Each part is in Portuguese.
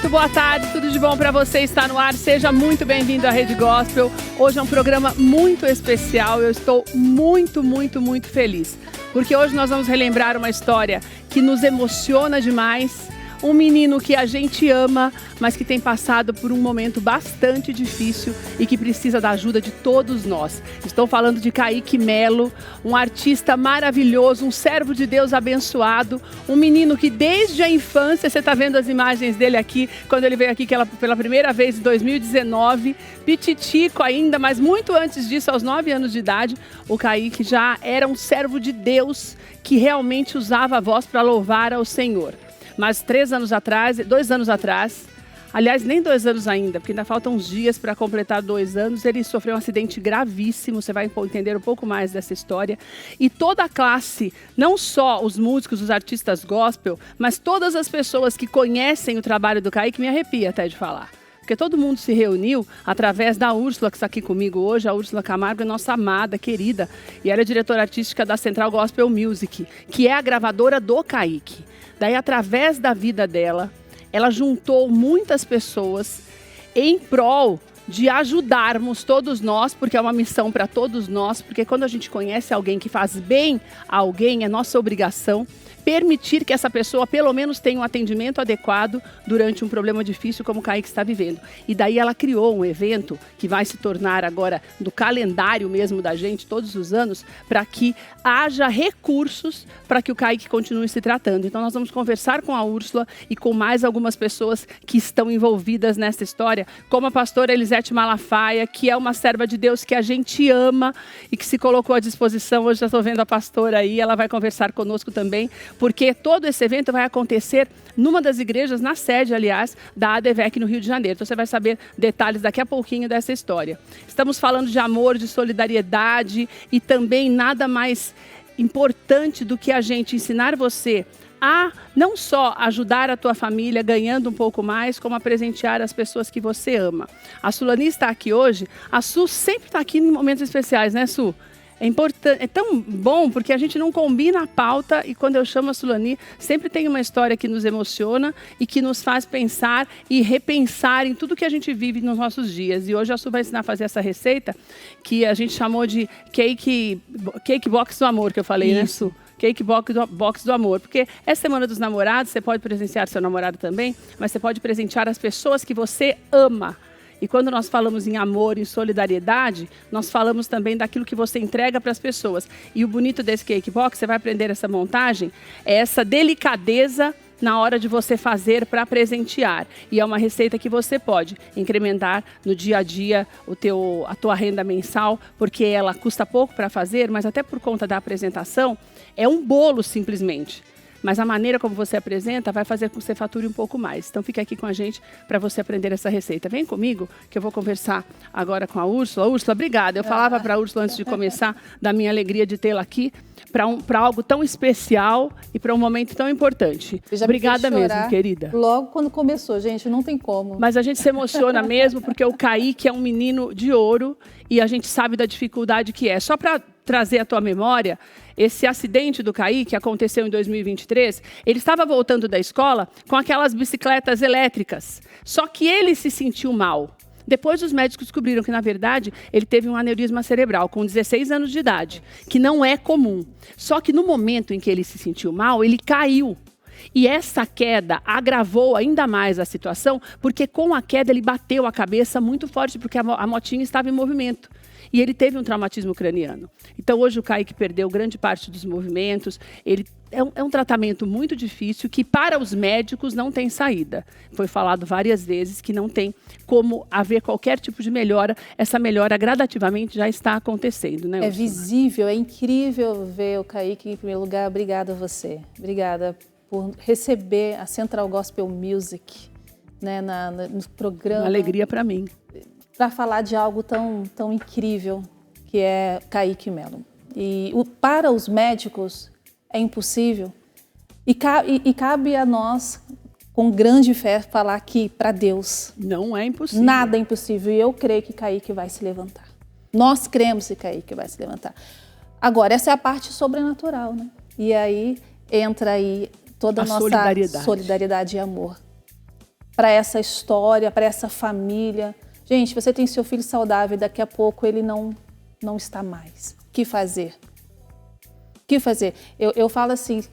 muito boa tarde, tudo de bom para você, está no ar, seja muito bem-vindo à Rede Gospel. Hoje é um programa muito especial, eu estou muito feliz, porque hoje nós vamos relembrar uma história que nos emociona demais. Um menino que a gente ama, mas que tem passado por um momento bastante difícil e que precisa da ajuda de todos nós. Estou falando de Kaique Melo, um artista maravilhoso, um servo de Deus abençoado, um menino que desde a infância, você está vendo as imagens dele aqui, quando ele veio aqui pela primeira vez em 2019, pititico ainda, mas muito antes disso, aos 9 anos de idade, o Kaique já era um servo de Deus que realmente usava a voz para louvar ao Senhor. Mas 2 anos atrás, aliás, nem 2 anos ainda, porque ainda faltam uns dias para completar 2 anos, ele sofreu um acidente gravíssimo, você vai entender um pouco mais dessa história. E toda a classe, não só os músicos, os artistas gospel, mas todas as pessoas que conhecem o trabalho do Kaique, me arrepia até de falar. Porque todo mundo se reuniu através da Úrsula, que está aqui comigo hoje. A Úrsula Camargo é nossa amada, querida, e ela é diretora artística da Central Gospel Music, que é a gravadora do Kaique. Daí, através da vida dela, ela juntou muitas pessoas em prol de ajudarmos todos nós, porque é uma missão para todos nós, porque quando a gente conhece alguém que faz bem a alguém, é nossa obrigação permitir que essa pessoa pelo menos tenha um atendimento adequado durante um problema difícil como o Kaique está vivendo. E daí ela criou um evento que vai se tornar agora do calendário mesmo da gente, todos os anos, para que haja recursos para que o Kaique continue se tratando. Então nós vamos conversar com a Úrsula e com mais algumas pessoas que estão envolvidas nessa história, como a pastora Elisete Malafaia, que é uma serva de Deus que a gente ama e que se colocou à disposição. Hoje já estou vendo a pastora aí, ela vai conversar conosco também, porque todo esse evento vai acontecer numa das igrejas, na sede, aliás, da ADVEC no Rio de Janeiro. Então você vai saber detalhes daqui a pouquinho dessa história. Estamos falando de amor, de solidariedade e também nada mais importante do que a gente ensinar você a não só ajudar a tua família ganhando um pouco mais, como a presentear as pessoas que você ama. A Sulani está aqui hoje, a Su sempre está aqui em momentos especiais, né, Su? É importante, é tão bom porque a gente não combina a pauta e quando eu chamo a Sulani, sempre tem uma história que nos emociona e que nos faz pensar e repensar em tudo que a gente vive nos nossos dias. E hoje a Su vai ensinar a fazer essa receita que a gente chamou de cake box do amor, que eu falei, né, Su? Cake box do amor, porque é Semana dos Namorados, você pode presentear seu namorado também, mas você pode presentear as pessoas que você ama. E quando nós falamos em amor, em solidariedade, nós falamos também daquilo que você entrega para as pessoas. E o bonito desse cake box, você vai aprender essa montagem, é essa delicadeza na hora de você fazer para presentear. E é uma receita que você pode incrementar no dia a dia a tua renda mensal, porque ela custa pouco para fazer, mas até por conta da apresentação, é um bolo simplesmente. Mas a maneira como você apresenta vai fazer com que você fature um pouco mais. Então fica aqui com a gente para você aprender essa receita. Vem comigo que eu vou conversar agora com a Úrsula. Úrsula, obrigada. Eu falava para a Úrsula antes de começar da minha alegria de tê-la aqui para algo tão especial e para um momento tão importante. Obrigada mesmo, querida. Logo quando começou, gente, não tem como. Mas a gente se emociona mesmo porque o Kaique é um menino de ouro e a gente sabe da dificuldade que é. Só para trazer à tua memória, esse acidente do Kaique aconteceu em 2023, ele estava voltando da escola com aquelas bicicletas elétricas, só que ele se sentiu mal. Depois os médicos descobriram que, na verdade, ele teve um aneurisma cerebral com 16 anos de idade, que não é comum. Só que no momento em que ele se sentiu mal, ele caiu. E essa queda agravou ainda mais a situação, porque com a queda ele bateu a cabeça muito forte, porque a motinha estava em movimento. E ele teve um traumatismo craniano. Então hoje o Kaique perdeu grande parte dos movimentos. Ele é um tratamento muito difícil que para os médicos não tem saída. Foi falado várias vezes que não tem como haver qualquer tipo de melhora. Essa melhora gradativamente já está acontecendo, né, Úrsula? É visível, é incrível ver o Kaique em primeiro lugar. Obrigada a você. Obrigada por receber a Central Gospel Music, né, no programa. Uma alegria para mim. Para falar de algo tão incrível que é Kaique Melo. E para os médicos é impossível e cabe a nós, com grande fé, falar que para Deus não é impossível. Nada é impossível e eu creio que Kaique vai se levantar. Nós cremos que Kaique vai se levantar. Agora, essa é a parte sobrenatural, né? E aí entra aí toda a nossa solidariedade e amor. para essa história, para essa família. Gente, você tem seu filho saudável e daqui a pouco ele não está mais. O que fazer? O que fazer? Eu falo assim,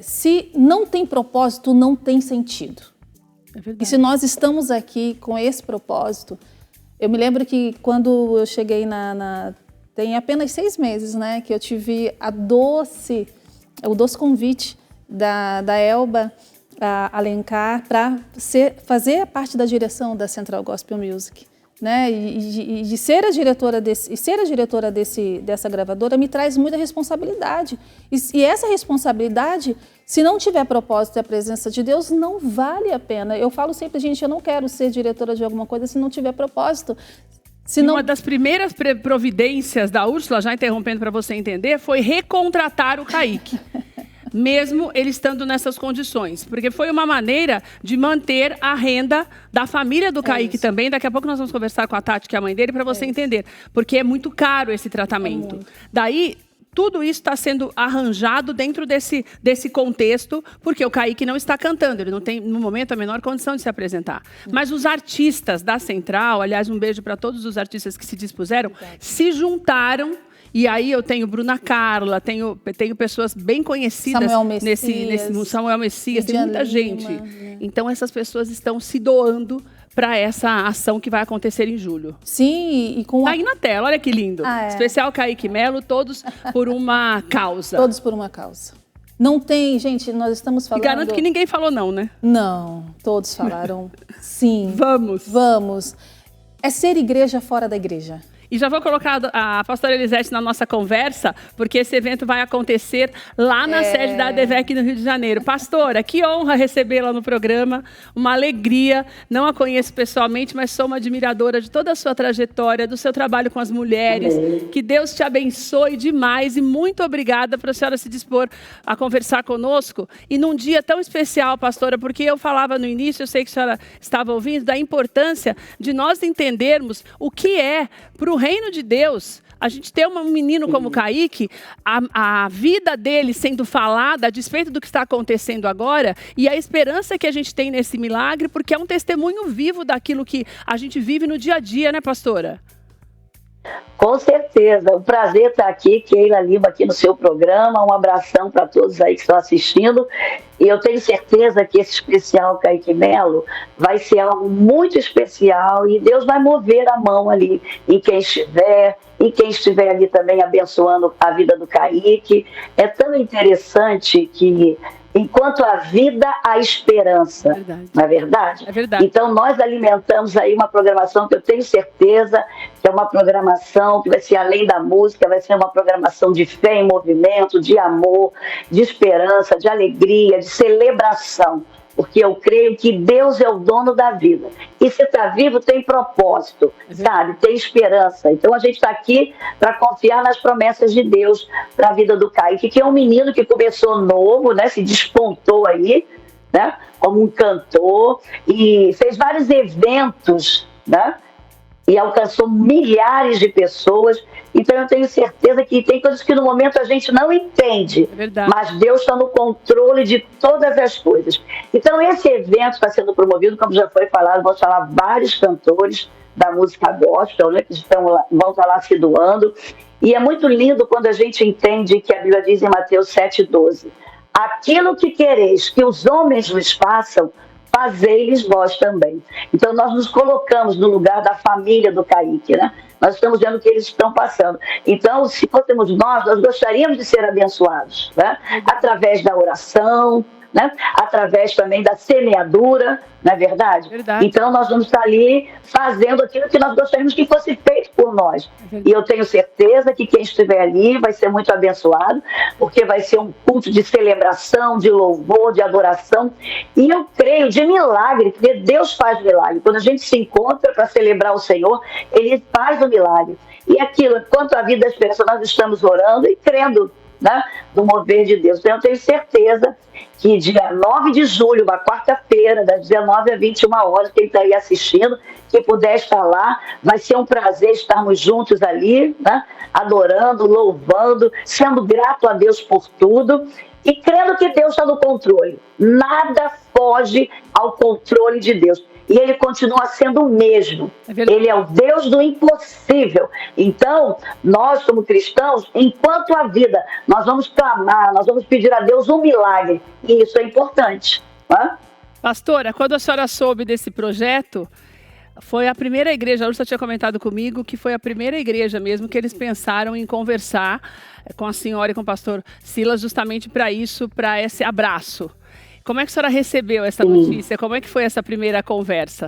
se não tem propósito, não tem sentido. É verdade. E se nós estamos aqui com esse propósito, eu me lembro que quando eu cheguei tem apenas 6 meses, né, que eu tive o doce convite da Elba Alencar para fazer parte da direção da Central Gospel Music, né? E de ser a diretora dessa gravadora me traz muita responsabilidade. E essa responsabilidade, se não tiver propósito e a presença de Deus, não vale a pena. Eu falo sempre, gente, eu não quero ser diretora de alguma coisa se não tiver propósito. Uma das primeiras providências da Úrsula, já interrompendo para você entender, foi recontratar o Kaique. Mesmo ele estando nessas condições. Porque foi uma maneira de manter a renda da família do Kaique também. Daqui a pouco nós vamos conversar com a Tati, que é a mãe dele, para você entender. Porque é muito caro esse tratamento. Daí, tudo isso está sendo arranjado dentro desse contexto, porque o Kaique não está cantando. Ele não tem, no momento, a menor condição de se apresentar. Mas os artistas da Central, aliás, um beijo para todos os artistas que se dispuseram, se juntaram. E aí eu tenho Bruna Carla, tenho pessoas bem conhecidas nesse Samuel Messias, tem muita gente. Então essas pessoas estão se doando para essa ação que vai acontecer em julho. Sim, Tá aí na tela, olha que lindo. Especial Kaique Melo, todos por uma causa. Todos por uma causa. Não tem, gente, nós estamos falando... E garanto que ninguém falou não, né? Não, todos falaram sim. Vamos. É ser igreja fora da igreja. E já vou colocar a pastora Elisete na nossa conversa, porque esse evento vai acontecer lá na sede da ADVEC no Rio de Janeiro. Pastora, que honra recebê-la no programa, uma alegria. Não a conheço pessoalmente, mas sou uma admiradora de toda a sua trajetória, do seu trabalho com as mulheres. Que Deus te abençoe demais e muito obrigada por a senhora se dispor a conversar conosco. E num dia tão especial, pastora, porque eu falava no início, eu sei que a senhora estava ouvindo, da importância de nós entendermos o que é para o reino de Deus, a gente ter um menino como o Kaique, a vida dele sendo falada a despeito do que está acontecendo agora e a esperança que a gente tem nesse milagre, porque é um testemunho vivo daquilo que a gente vive no dia a dia, né, pastora? Com certeza, um prazer estar aqui, Keila Lima, aqui no seu programa, um abração para todos aí que estão assistindo, e eu tenho certeza que esse especial Kaique Melo vai ser algo muito especial e Deus vai mover a mão ali em quem estiver ali também abençoando a vida do Kaique. É tão interessante que enquanto a vida, a esperança. Não é verdade? É verdade. Então, nós alimentamos aí uma programação que eu tenho certeza que é uma programação que vai ser além da música, vai ser uma programação de fé em movimento, de amor, de esperança, de alegria, de celebração. Porque eu creio que Deus é o dono da vida. E se está vivo, tem propósito, sabe? Tem esperança. Então a gente está aqui para confiar nas promessas de Deus para a vida do Kaique, que é um menino que começou novo, né? Se despontou aí, né? Como um cantor e fez vários eventos, né? E alcançou milhares de pessoas. Então eu tenho certeza que tem coisas que no momento a gente não entende, mas Deus está no controle de todas as coisas. Então esse evento está sendo promovido, como já foi falado, vão falar vários cantores da música gospel, né, que vão estar lá se doando. E é muito lindo quando a gente entende que a Bíblia diz em Mateus 7,12: aquilo que quereis que os homens vos façam, fazei-lhes vós também. Então nós nos colocamos no lugar da família do Kaique, né? Nós estamos vendo o que eles estão passando. Então, se fôssemos nós gostaríamos de ser abençoados, né? Através da oração, né? Através também da semeadura, não é verdade? Então nós vamos estar ali fazendo aquilo que nós gostaríamos que fosse feito por nós. E eu tenho certeza que quem estiver ali vai ser muito abençoado, porque vai ser um culto de celebração, de louvor, de adoração. E eu creio de milagre, porque Deus faz milagre. Quando a gente se encontra para celebrar o Senhor, Ele faz o milagre. E aquilo, quanto à vida da esperança, nós estamos orando e crendo, né, do mover de Deus. Então eu tenho certeza que dia 9 de julho, uma quarta-feira, das 19 às 21 horas, quem está aí assistindo, que puder estar lá, vai ser um prazer estarmos juntos ali, né, adorando, louvando, sendo grato a Deus por tudo e crendo que Deus está no controle. Nada foge ao controle de Deus. E ele continua sendo o mesmo. Ele é o Deus do impossível. Então, nós como cristãos, enquanto a vida, nós vamos clamar, nós vamos pedir a Deus um milagre. E isso é importante. Né? Pastora, quando a senhora soube desse projeto, foi a primeira igreja, a Úrsula tinha comentado comigo, que foi a primeira igreja mesmo que eles pensaram em conversar com a senhora e com o pastor Silas justamente para isso, para esse abraço. Como é que a senhora recebeu essa notícia? Como é que foi essa primeira conversa?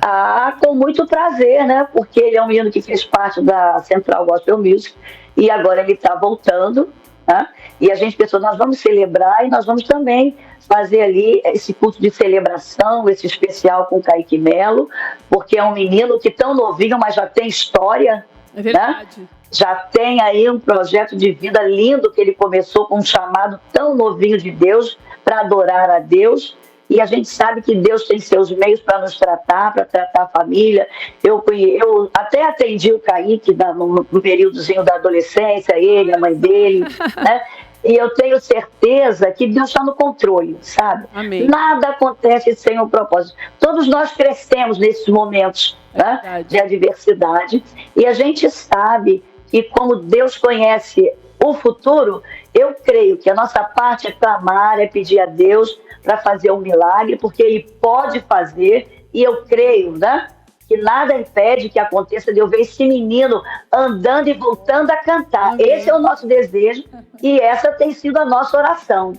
Com muito prazer, né? Porque ele é um menino que fez parte da Central Gospel Music e agora ele está voltando, né? E a gente pensou, nós vamos celebrar e nós vamos também fazer ali esse culto de celebração, esse especial com o Kaique Melo, porque é um menino que tão novinho, mas já tem história. É verdade. Né? Já tem aí um projeto de vida lindo que ele começou com um chamado tão novinho de Deus, para adorar a Deus, e a gente sabe que Deus tem seus meios para nos tratar, para tratar a família. Eu até atendi o Kaique no períodozinho da adolescência, ele, a mãe dele, né? E eu tenho certeza que Deus está no controle, sabe? Amém. Nada acontece sem um propósito. Todos nós crescemos nesses momentos, né, de adversidade, e a gente sabe que como Deus conhece o futuro, eu creio que a nossa parte é clamar, é pedir a Deus para fazer um milagre, porque Ele pode fazer, e eu creio, né, que nada impede que aconteça de eu ver esse menino andando e voltando a cantar. Amém. Esse é o nosso desejo, e essa tem sido a nossa oração.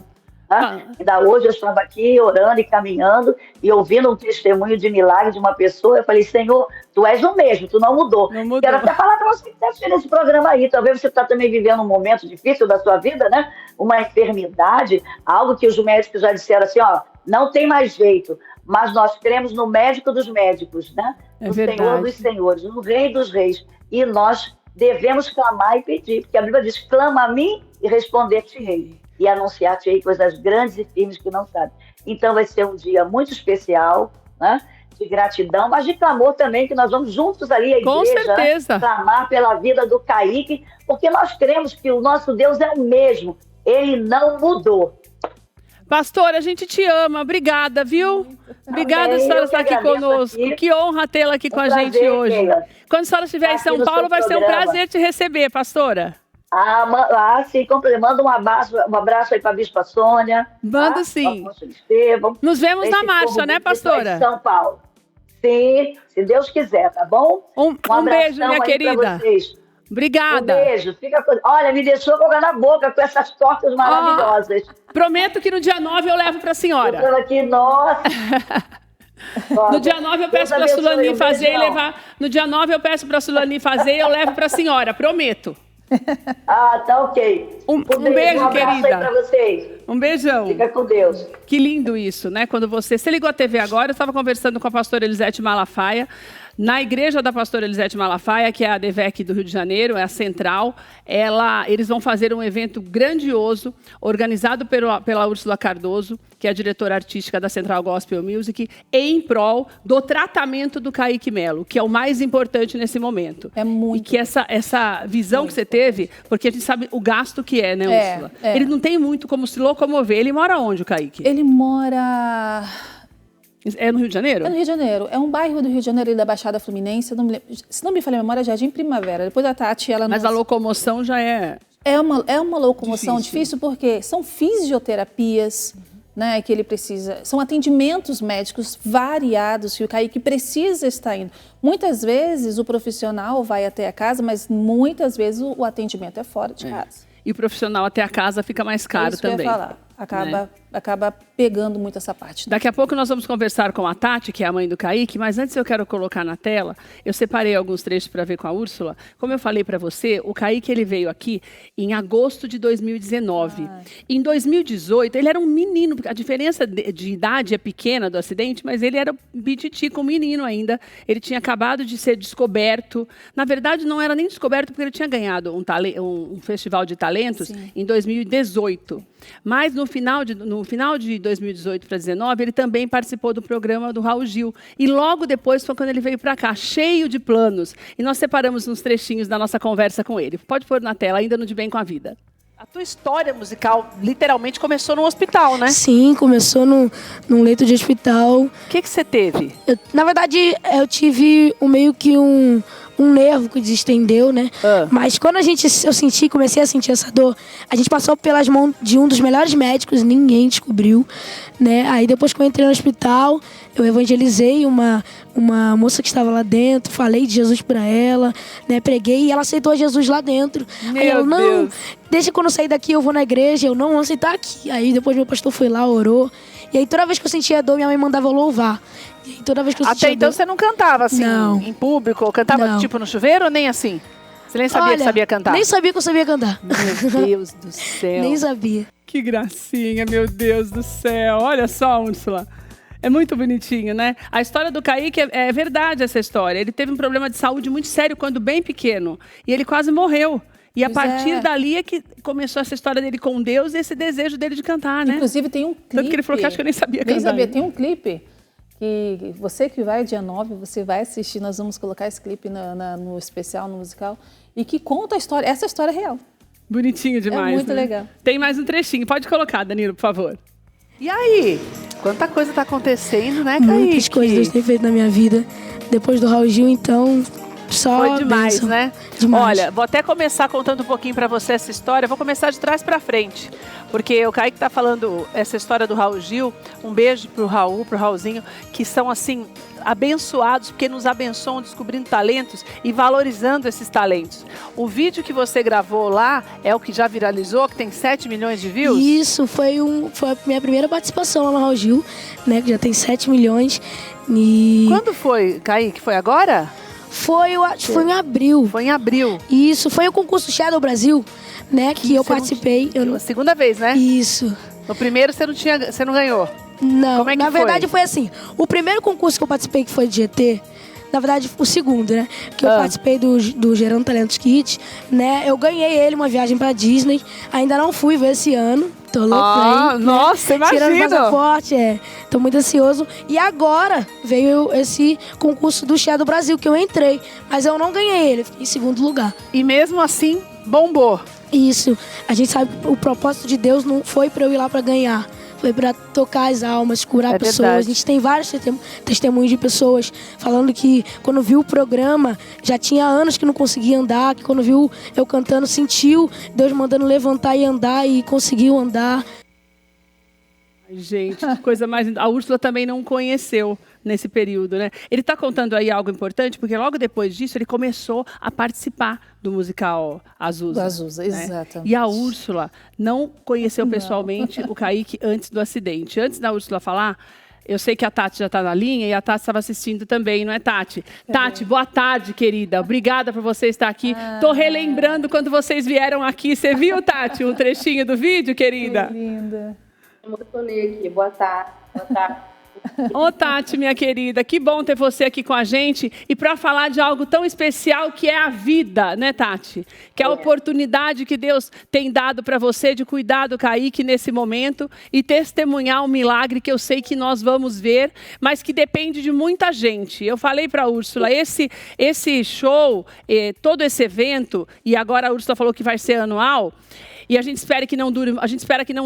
Ainda hoje eu estava aqui orando e caminhando e ouvindo um testemunho de milagre de uma pessoa. Eu falei, Senhor, tu és o mesmo, tu não mudou. Quero até falar para você que está assistindo esse programa aí. Talvez você está também vivendo um momento difícil da sua vida, né? Uma enfermidade, algo que os médicos já disseram assim, ó, não tem mais jeito. Mas nós cremos no médico dos médicos, né? No Senhor dos senhores, no Rei dos reis. E nós devemos clamar e pedir, porque a Bíblia diz, clama a mim e responder-te-ei. E anunciar-te coisas grandes e firmes que não sabe. Então vai ser um dia muito especial, né? De gratidão, mas de clamor também, que nós vamos juntos ali, a igreja, com certeza, clamar pela vida do Kaique, porque nós cremos que o nosso Deus é o mesmo, ele não mudou. Pastora, a gente te ama, obrigada, viu? Obrigada, a senhora estar aqui conosco. Aqui. Que honra tê-la aqui com a gente hoje. Keila. Quando a senhora estiver em São Paulo, vai ser um prazer te receber, pastora. Sim, manda um abraço aí para a Bispa Sônia. Manda sim. Estevão, nos vemos na marcha, né, pastora? São Paulo. Sim, se Deus quiser, tá bom? Um beijo, minha querida. Obrigada. Um beijo. Olha, me deixou com água na boca com essas tortas maravilhosas. Prometo que no dia 9 eu levo para a senhora. Eu aqui, nossa. No dia 9 eu peço para a Sulani fazer e levar. No dia 9 eu peço para a Sulani fazer e eu levo para a senhora, prometo. Tá ok. Um beijo, querida. Aí pra vocês. Um beijão. Fica com Deus. Que lindo isso, né? Quando você ligou a TV agora, eu estava conversando com a pastora Elisete Malafaia, na igreja da pastora Elisete Malafaia, que é a ADVEC do Rio de Janeiro, é a central. Eles vão fazer um evento grandioso, organizado pela Úrsula Cardoso, que é a diretora artística da Central Gospel Music, em prol do tratamento do Kaique Melo, que é o mais importante nesse momento. É muito. E que essa visão que você teve, porque a gente sabe o gasto que é, né, Úrsula? Ele não tem muito como se locomover. Ele mora onde, o Kaique? Ele mora... É no Rio de Janeiro? É no Rio de Janeiro. É um bairro do Rio de Janeiro, da Baixada Fluminense. Se não me falha a memória, Jardim Primavera. Depois a Tati, ela... Mas a locomoção já é... É uma locomoção difícil porque são fisioterapias, né, que ele precisa. São atendimentos médicos variados que o Kaique precisa estar indo. Muitas vezes o profissional vai até a casa, mas muitas vezes o atendimento é fora de casa. E o profissional até a casa fica mais caro também. Que eu ia falar. Acaba pegando muito essa parte. Daqui a pouco nós vamos conversar com a Tati, que é a mãe do Kaique, mas antes eu quero colocar na tela, eu separei alguns trechos para ver com a Úrsula. Como eu falei para você, o Kaique ele veio aqui em agosto de 2019. Em 2018, ele era um menino, a diferença de idade é pequena do acidente, mas ele era bititico, um menino ainda. Ele tinha acabado de ser descoberto. Na verdade, não era nem descoberto porque ele tinha ganhado um festival de talentos em 2018. Mas no final de 2018 para 2019, ele também participou do programa do Raul Gil. E logo depois foi quando ele veio para cá, cheio de planos. E nós separamos uns trechinhos da nossa conversa com ele. Pode pôr na tela, ainda no De Bem com a Vida. A tua história musical literalmente começou num hospital, né? Sim, começou num leito de hospital. O que você teve? Na verdade, eu tive meio que um nervo que distendeu, né? Mas quando comecei a sentir essa dor, a gente passou pelas mãos de um dos melhores médicos, ninguém descobriu, né? Aí depois que eu entrei no hospital, eu evangelizei uma moça que estava lá dentro, falei de Jesus para ela, né? Preguei e ela aceitou Jesus lá dentro. Aí eu, não, deixa quando eu sair daqui eu vou na igreja, eu não vou aceitar aqui. Aí depois meu pastor foi lá, orou. E aí toda vez que eu sentia dor, minha mãe mandava eu louvar. E aí, toda vez que eu sentia Até então dor... você não cantava assim, Não. em público? Ou cantava Não. tipo no chuveiro ou nem assim? Você nem sabia que sabia cantar? Nem sabia que eu sabia cantar. Meu Deus do céu. Nem sabia. Que gracinha, meu Deus do céu. Olha só, Úrsula. É muito bonitinho, né? A história do Kaique, é verdade essa história. Ele teve um problema de saúde muito sério quando bem pequeno. E ele quase morreu. E a partir dali é que começou essa história dele com Deus e esse desejo dele de cantar, né? Inclusive tem um clipe. Tanto que ele falou que acho que eu nem sabia cantar. Nem sabia, tem um clipe que você que vai dia 9, você vai assistir, nós vamos colocar esse clipe no especial, no musical, e que conta a história, essa história é real. Bonitinho demais, É muito né? legal. Tem mais um trechinho, pode colocar, Danilo, por favor. E aí? Quanta coisa tá acontecendo, né, Kaique? Muitas coisas Deus tem feito na minha vida. Depois do Raul Gil, então... Só foi demais, bênção. né? Demais. Olha, vou até começar contando um pouquinho pra você essa história. Vou começar de trás pra frente. Porque o Kaique tá falando essa história do Raul Gil. Um beijo pro Raul, pro Raulzinho, que são assim, abençoados, porque nos abençoam descobrindo talentos e valorizando esses talentos. O vídeo que você gravou lá é o que já viralizou, que tem 7 milhões de views? Isso, foi a minha primeira participação lá no Raul Gil, né? Que já tem 7 milhões. E... Quando foi, Kaique? Foi agora? Foi em abril. Foi em abril. Isso, foi o concurso Shadow Brasil, né? Que eu participei. A segunda vez, né? Isso. No primeiro você não ganhou? Não, como é que na verdade foi assim. O primeiro concurso que eu participei, que foi de GT, na verdade o segundo, né? Que eu participei do Gerando Talentos Kids, né? Eu ganhei ele uma viagem pra Disney. Ainda não fui ver esse ano. Tô louco aí, né? Nossa, imagina! Tirando o passaporte, Tô muito ansioso. E agora veio esse concurso do Shadow Brasil, que eu entrei. Mas eu não ganhei ele, fiquei em segundo lugar. E mesmo assim, bombou. Isso. A gente sabe que o propósito de Deus não foi pra eu ir lá pra ganhar. Foi para tocar as almas, curar pessoas. Verdade. A gente tem vários testemunhos de pessoas falando que quando viu o programa, já tinha anos que não conseguia andar, que quando viu eu cantando, sentiu Deus mandando levantar e andar e conseguiu andar. Gente, que coisa mais... A Úrsula também não conheceu nesse período, né? Ele está contando aí algo importante, porque logo depois disso ele começou a participar do musical Azusa. Do Azusa, né? exatamente. E a Úrsula não conheceu pessoalmente o Kaique antes do acidente. Antes da Úrsula falar, eu sei que a Tati já está na linha e a Tati estava assistindo também, não é, Tati? Tati, boa tarde, querida. Obrigada por você estar aqui. Estou relembrando quando vocês vieram aqui. Você viu, Tati, um trechinho do vídeo, querida? Que linda. Eu emocionei aqui. Boa tarde. Boa tarde. Ô, Tati, minha querida, que bom ter você aqui com a gente e para falar de algo tão especial que é a vida, né, Tati? Que é a oportunidade que Deus tem dado para você de cuidar do Kaique nesse momento e testemunhar um milagre que eu sei que nós vamos ver, mas que depende de muita gente. Eu falei para a Úrsula, esse show, todo esse evento, e agora a Úrsula falou que vai ser anual, e a gente espera que não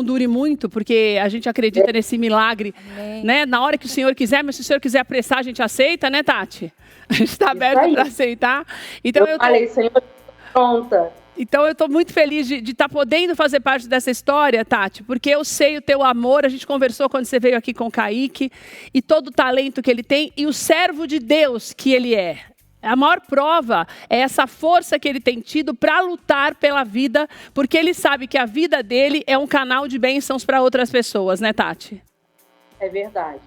dure muito, porque a gente acredita nesse milagre, né? Na hora que o Senhor quiser, mas se o Senhor quiser apressar, a gente aceita, né, Tati? A gente está aberto para aceitar. Então, eu falei, Senhor, pronta. Então eu estou muito feliz de estar podendo fazer parte dessa história, Tati, porque eu sei o teu amor, a gente conversou quando você veio aqui com o Kaique, e todo o talento que ele tem, e o servo de Deus que ele é. A maior prova é essa força que ele tem tido para lutar pela vida, porque ele sabe que a vida dele é um canal de bênçãos para outras pessoas, né, Tati? É verdade.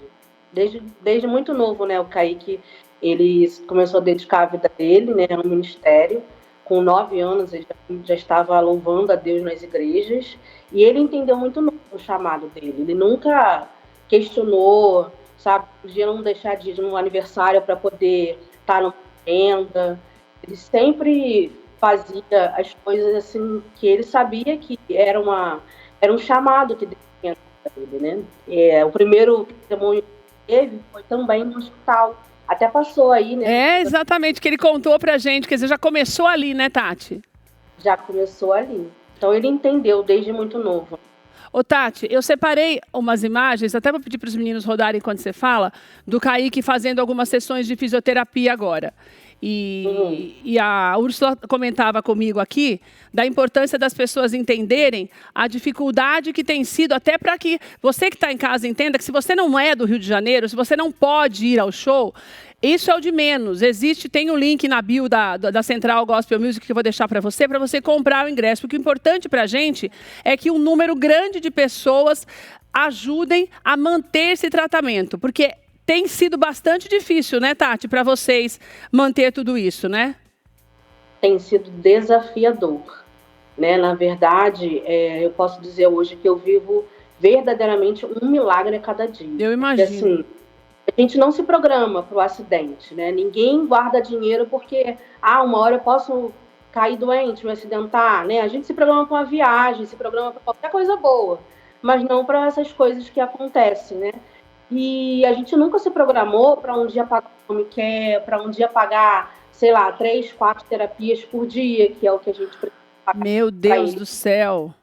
Desde muito novo, né, o Kaique, ele começou a dedicar a vida dele, né, no ministério. Com 9 anos, ele já estava louvando a Deus nas igrejas, e ele entendeu muito novo o chamado dele. Ele nunca questionou, sabe, podia não deixar de ir no aniversário para poder estar no renda. Ele sempre fazia as coisas assim que ele sabia que era um chamado que Deus tinha para ele, né? O primeiro testemunho que teve foi também no hospital. Até passou aí, né? Exatamente, que ele contou pra gente, quer dizer, já começou ali, né, Tati? Já começou ali. Então ele entendeu desde muito novo. Ô Tati, eu separei umas imagens, até vou pedir para os meninos rodarem enquanto você fala, do Kaique fazendo algumas sessões de fisioterapia agora. E a Úrsula comentava comigo aqui da importância das pessoas entenderem a dificuldade que tem sido, até para que você que está em casa entenda que se você não é do Rio de Janeiro, se você não pode ir ao show, isso é o de menos. Tem um link na bio da Central Gospel Music que eu vou deixar para você comprar o ingresso. Porque o importante para a gente é que um número grande de pessoas ajudem a manter esse tratamento. Porque tem sido bastante difícil, né, Tati, para vocês manter tudo isso, né? Tem sido desafiador, né? Na verdade, eu posso dizer hoje que eu vivo verdadeiramente um milagre a cada dia. Eu imagino. Porque, assim, a gente não se programa para o acidente, né? Ninguém guarda dinheiro porque, uma hora eu posso cair doente, me acidentar, né? A gente se programa para uma viagem, se programa para qualquer coisa boa, mas não para essas coisas que acontecem, né? E a gente nunca se programou para um dia pagar o que quer, para um dia pagar, sei lá, 3, 4 terapias por dia, que é o que a gente precisa pagar. Meu Deus do céu.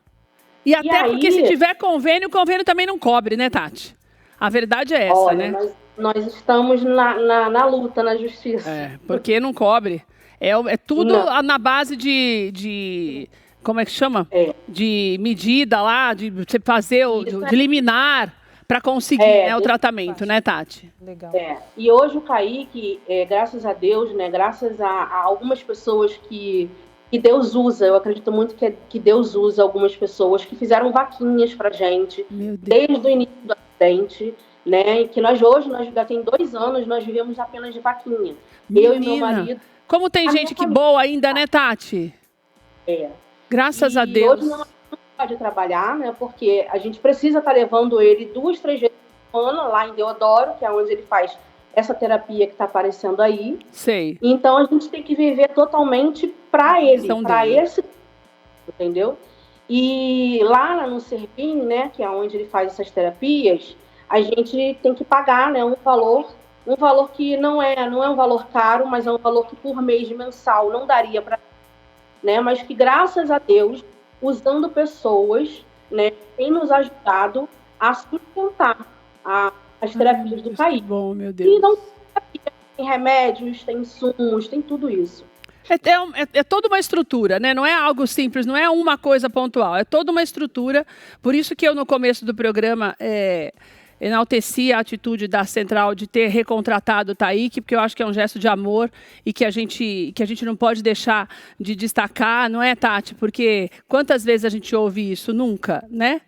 E até porque se tiver convênio, o convênio também não cobre, né, Tati? A verdade é essa, olha, né? Nós estamos na luta, na justiça. Porque não cobre. É tudo na base de como é que chama? De medida lá, de você fazer, de liminar, para conseguir o tratamento, né, Tati? Legal. E hoje o Kaique, graças a Deus, né, graças a algumas pessoas que Deus usa, eu acredito muito que Deus usa algumas pessoas que fizeram vaquinhas pra gente, desde o início do acidente, né, e que hoje já tem 2 anos, nós vivemos apenas de vaquinha. Menina, eu e meu marido. Como tem gente que boa ainda, né, Tati? Graças a Deus. Hoje não pode trabalhar, né? Porque a gente precisa estar levando ele 2, 3 vezes por semana lá em Deodoro, que é onde ele faz essa terapia que está aparecendo aí. Sei. Então a gente tem que viver totalmente para ele, para esse, entendeu? E lá no Serpim, né, que é onde ele faz essas terapias, a gente tem que pagar, né, um valor que não é um valor caro, mas é um valor que por mês mensal não daria para, né, mas que graças a Deus, usando pessoas, né, tem nos ajudado a sustentar as terapias do Kaique. Bom, meu Deus. E não tem remédios, tem insumos, tem tudo isso. É toda uma estrutura, né? Não é algo simples, não é uma coisa pontual, é toda uma estrutura. Por isso que eu, no começo do programa, enalteci a atitude da Central de ter recontratado o Taíque, porque eu acho que é um gesto de amor e que a gente não pode deixar de destacar, não é, Tati? Porque quantas vezes a gente ouve isso? Nunca, né?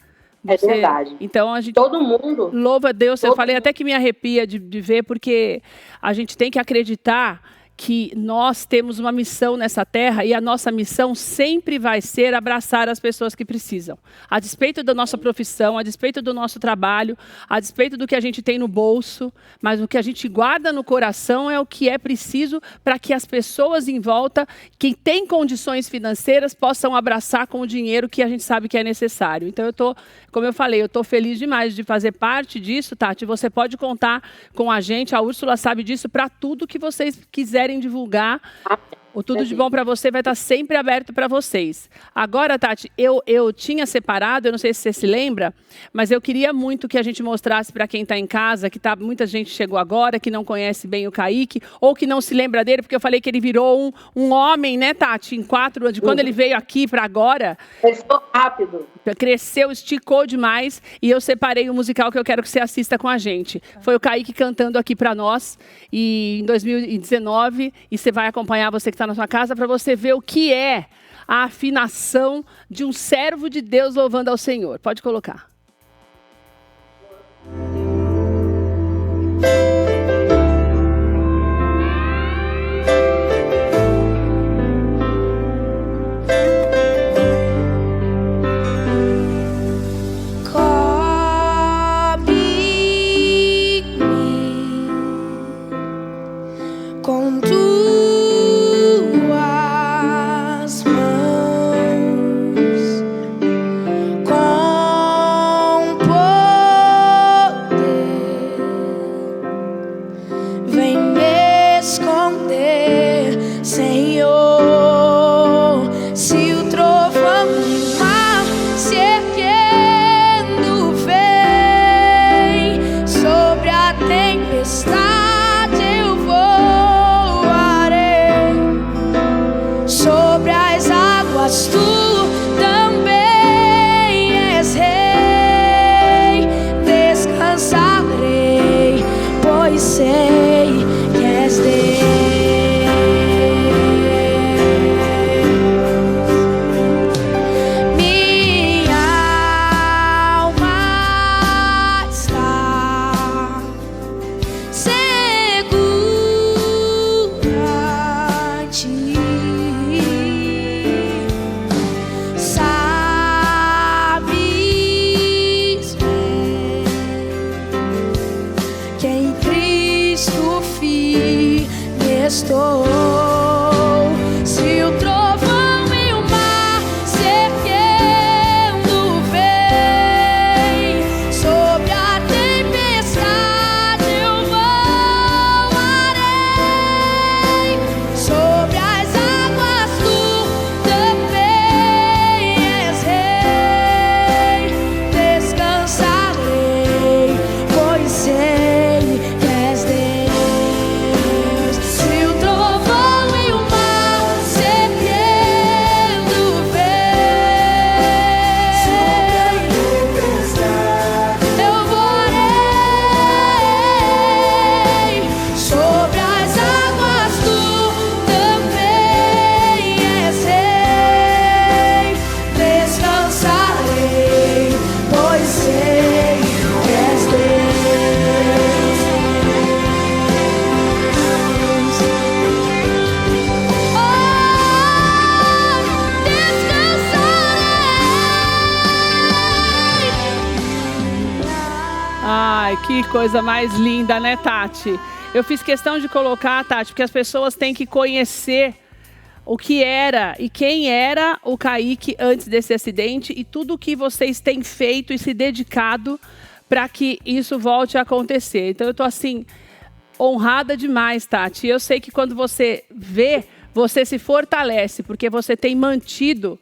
É verdade. Então a gente todo mundo louva a Deus. Eu falei até que me arrepia de ver, porque a gente tem que acreditar que nós temos uma missão nessa terra e a nossa missão sempre vai ser abraçar as pessoas que precisam. A despeito da nossa profissão, a despeito do nosso trabalho, a despeito do que a gente tem no bolso, mas o que a gente guarda no coração é o que é preciso para que as pessoas em volta, quem tem condições financeiras, possam abraçar com o dinheiro que a gente sabe que é necessário. Então, como eu falei, eu estou feliz demais de fazer parte disso, Tati. Você pode contar com a gente, a Úrsula sabe disso, para tudo que vocês quiserem divulgar. O Tudo de Bom para Você vai estar sempre aberto para vocês. Agora, Tati, eu tinha separado, eu não sei se você se lembra, mas eu queria muito que a gente mostrasse para quem está em casa, que muita gente chegou agora, que não conhece bem o Kaique, ou que não se lembra dele, porque eu falei que ele virou um homem, né, Tati? Em 4 anos, de quando ele veio aqui para agora. Cresceu rápido. Cresceu, esticou demais, e eu separei um musical que eu quero que você assista com a gente. Foi o Kaique cantando aqui para nós, em 2019, e você vai acompanhar, você que está na sua casa, para você ver o que é a afinação de um servo de Deus louvando ao Senhor. Pode colocar. Com tuas mãos, com poder. águas, tu também és rei. Descansarei, pois sei que és Deus. Estou. Se o trovão e o mar se erguendo vem, sob a tempestade eu voarei, sobre as águas tu também és rei. Descansarei, pois sei que és Deus. Que coisa mais linda, né, Tati? Eu fiz questão de colocar, Tati, porque as pessoas têm que conhecer o que era e quem era o Kaique antes desse acidente e tudo o que vocês têm feito e se dedicado para que isso volte a acontecer. Então eu tô assim, honrada demais, Tati. Eu sei que quando você vê, você se fortalece, porque você tem mantido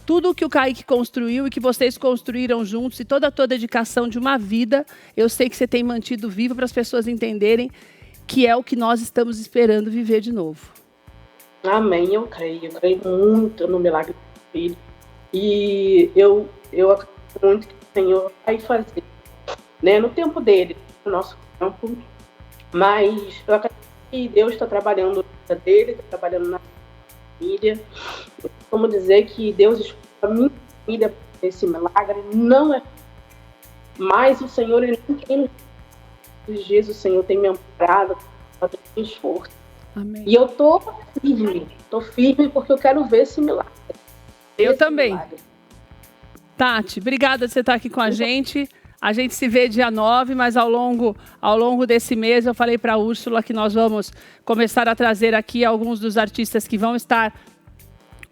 tudo o que o Kaique construiu e que vocês construíram juntos e toda a tua dedicação de uma vida, eu sei que você tem mantido vivo para as pessoas entenderem que é o que nós estamos esperando viver de novo. Amém, eu creio muito no milagre do filho. E eu acredito muito que o Senhor vai fazer, né, no tempo dele, no nosso tempo. Mas eu acredito que Deus está trabalhando na vida dele, está trabalhando na família. Como dizer que Deus escolheu a minha família para esse milagre, não é. Mas o Senhor, Ele não tem Jesus, o Senhor tem me amparado, tem me esforço. Amém. E eu tô firme porque eu quero ver esse milagre. Eu também. Milagre. Tati, obrigada por você estar aqui com a gente. A gente se vê dia 9, mas ao longo desse mês eu falei para a Úrsula que nós vamos começar a trazer aqui alguns dos artistas que vão estar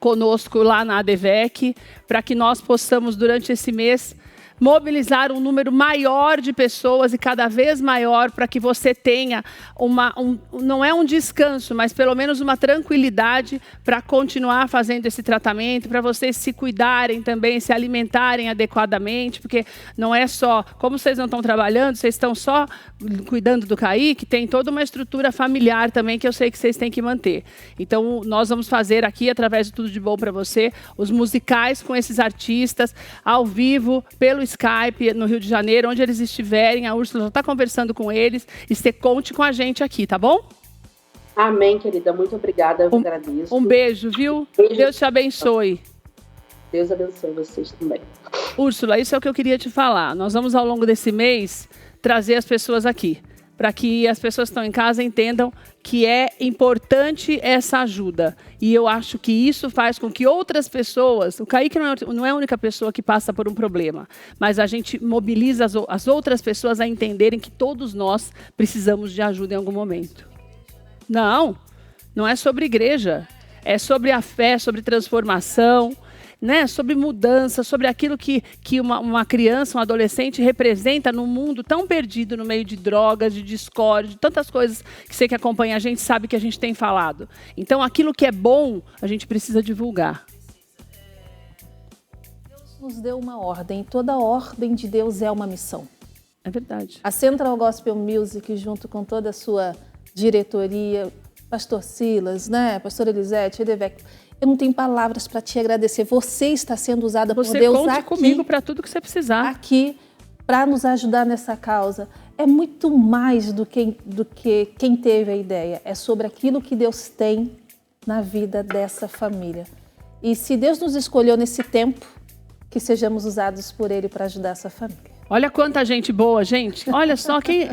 conosco lá na ADVEC, para que nós possamos, durante esse mês, mobilizar um número maior de pessoas e cada vez maior para que você tenha não é um descanso, mas pelo menos uma tranquilidade para continuar fazendo esse tratamento, para vocês se cuidarem também, se alimentarem adequadamente, porque não é só, como vocês não estão trabalhando, vocês estão só cuidando do Kaique, tem toda uma estrutura familiar também que eu sei que vocês têm que manter. Então, nós vamos fazer aqui, através de Tudo de Bom para Você, os musicais com esses artistas, ao vivo, pelo Skype, no Rio de Janeiro, onde eles estiverem. A Úrsula já está conversando com eles e você conte com a gente aqui, tá bom? Amém, querida. Muito obrigada. Eu agradeço. Um beijo, viu? Beijo. Deus te abençoe. Deus abençoe vocês também. Úrsula, isso é o que eu queria te falar. Nós vamos, ao longo desse mês, trazer as pessoas aqui, para que as pessoas que estão em casa entendam que é importante essa ajuda. E eu acho que isso faz com que outras pessoas... O Kaique não é a única pessoa que passa por um problema, mas a gente mobiliza as outras pessoas a entenderem que todos nós precisamos de ajuda em algum momento. Não é sobre igreja. É sobre a fé, sobre transformação, né? Sobre mudança, sobre aquilo que uma criança, um adolescente representa num mundo tão perdido no meio de drogas, de discórdia, de tantas coisas que você que acompanha a gente sabe que a gente tem falado. Então, aquilo que é bom, a gente precisa divulgar. Deus nos deu uma ordem. Toda ordem de Deus é uma missão. É verdade. A Central Gospel Music, junto com toda a sua diretoria, Pastor Silas, né? Pastor Elisete, EDVEC, Eu não tenho palavras para te agradecer. Você está sendo usada por Deus Você conte aqui, comigo para tudo que você precisar. Aqui, para nos ajudar nessa causa. É muito mais do que quem teve a ideia. É sobre aquilo que Deus tem na vida dessa família. E se Deus nos escolheu nesse tempo, que sejamos usados por Ele para ajudar essa família. Olha quanta gente boa, gente. Olha só quem...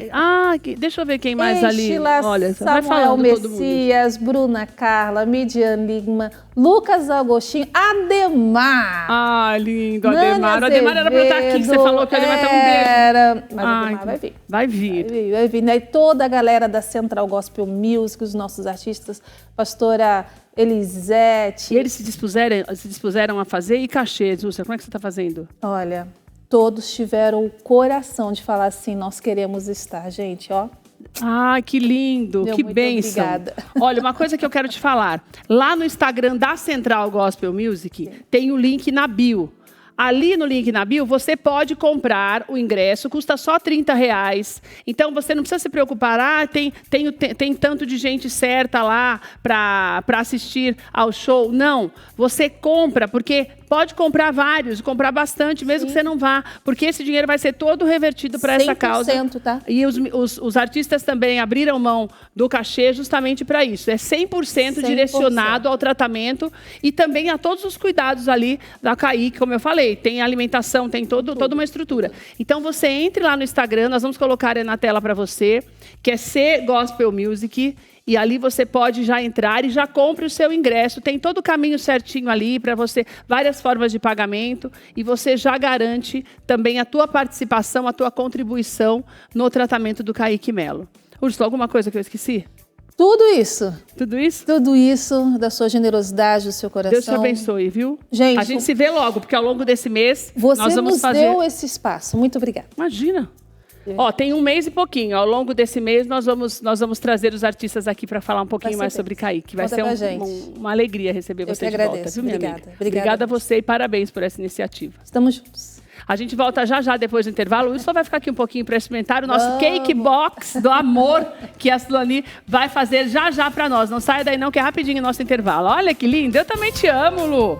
deixa eu ver quem mais ali. Olha, vai falando todo mundo. Messias, Bruna Carla, Midian Lima, Lucas Agostinho, Ademar. Lindo, Ademar. O Ademar era pra eu estar aqui, que você falou que o Ademar tá um beijo. Mas o Ademar vai vir. Vai vir. Vai vir. E toda a galera da Central Gospel Music, os nossos artistas, pastora Elisete. E eles se dispuseram a fazer. E cachê, Zúcia, como é que você está fazendo? Olha, todos tiveram o coração de falar assim, nós queremos estar, gente, ó. Que lindo, que bênção. Obrigada. Olha, uma coisa que eu quero te falar. Lá no Instagram da Central Gospel Music, tem o link na bio. Ali no link na bio, você pode comprar o ingresso, custa só R$30. Então, você não precisa se preocupar, tem tanto de gente certa lá para assistir ao show. Não, você compra, porque pode comprar vários, comprar bastante, mesmo que você não vá, porque esse dinheiro vai ser todo revertido para essa causa. 100%, tá? E os artistas também abriram mão do cachê justamente para isso. É 100% direcionado ao tratamento e também a todos os cuidados ali da CAIC, como eu falei. Tem alimentação, tem toda uma estrutura. Então, você entre lá no Instagram, nós vamos colocar na tela para você, que é C Gospel Music, e ali você pode já entrar e já compre o seu ingresso. Tem todo o caminho certinho ali para você, várias formas de pagamento, e você já garante também a tua participação, a tua contribuição no tratamento do Kaique Melo. Úrsula, alguma coisa que eu esqueci? Tudo isso. Tudo isso? Tudo isso, da sua generosidade, do seu coração. Deus te abençoe, viu? Gente, a gente se vê logo, porque ao longo desse mês você nós vamos fazer... deu esse espaço. Muito obrigada. Imagina. Tem um mês e pouquinho. Ao longo desse mês, nós vamos trazer os artistas aqui para falar um pouquinho mais sobre Kaique. Vai ser uma alegria receber você de volta, viu, minha amiga? Obrigada a você e parabéns por essa iniciativa. Estamos juntos. A gente volta já depois do intervalo. O Wilson vai ficar aqui um pouquinho para experimentar o nosso cake box do amor que a Sulani vai fazer já para nós. Não saia daí não, que é rapidinho o nosso intervalo. Olha que lindo. Eu também te amo, Lu.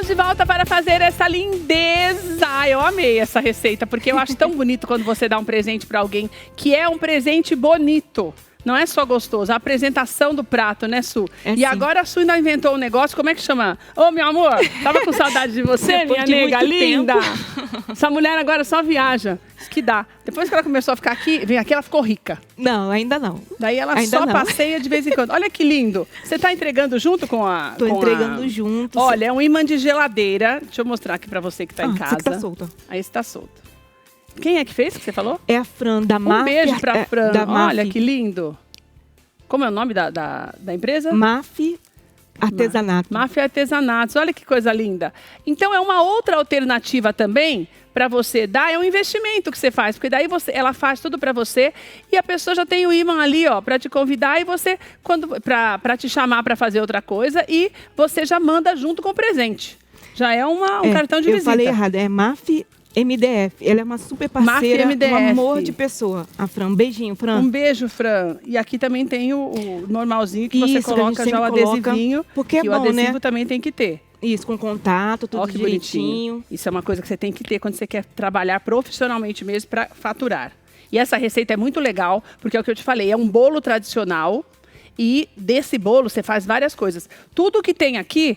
De volta para fazer essa lindeza. Eu amei essa receita, porque eu acho tão bonito quando você dá um presente para alguém que é um presente bonito. Não é só gostoso, a apresentação do prato, né, Su? E agora a Su ainda inventou um negócio, como é que chama? Ô, meu amor, tava com saudade de você, minha nega linda. Essa mulher agora só viaja. Isso que dá. Depois que ela começou a ficar aqui, vem aqui, ela ficou rica. Não, ainda não. Daí ela ainda só passeia de vez em quando. Olha que lindo. Você tá entregando junto com a... Tô entregando junto. Olha, é um imã de geladeira. Deixa eu mostrar aqui pra você que tá em casa. Esse que tá solto. Aí esse tá solto. Quem é que fez, que você falou? É a Fran, da MAF. Um beijo pra Fran. Olha MAF. que lindo. Como é o nome da empresa? MAF Artesanato. MAF Artesanatos. Olha que coisa linda. Então, é uma outra alternativa também para você dar. É um investimento que você faz, porque daí ela faz tudo para você e a pessoa já tem o imã ali, ó, para te convidar e você, para te chamar para fazer outra coisa e você já manda junto com o presente. Já é um cartão de visita. Eu falei errado, é MAF MDF. Ela é uma super parceira, um amor de pessoa. A Fran, um beijinho, Fran. Um beijo, Fran. E aqui também tem o normalzinho que você coloca já o adesivinho. Porque é bom, o adesivo, né? Também tem que ter. Isso, com contato, tudo direitinho. Bonitinho. Isso é uma coisa que você tem que ter quando você quer trabalhar profissionalmente mesmo para faturar. E essa receita é muito legal, porque é o que eu te falei, é um bolo tradicional. E desse bolo você faz várias coisas. Tudo que tem aqui,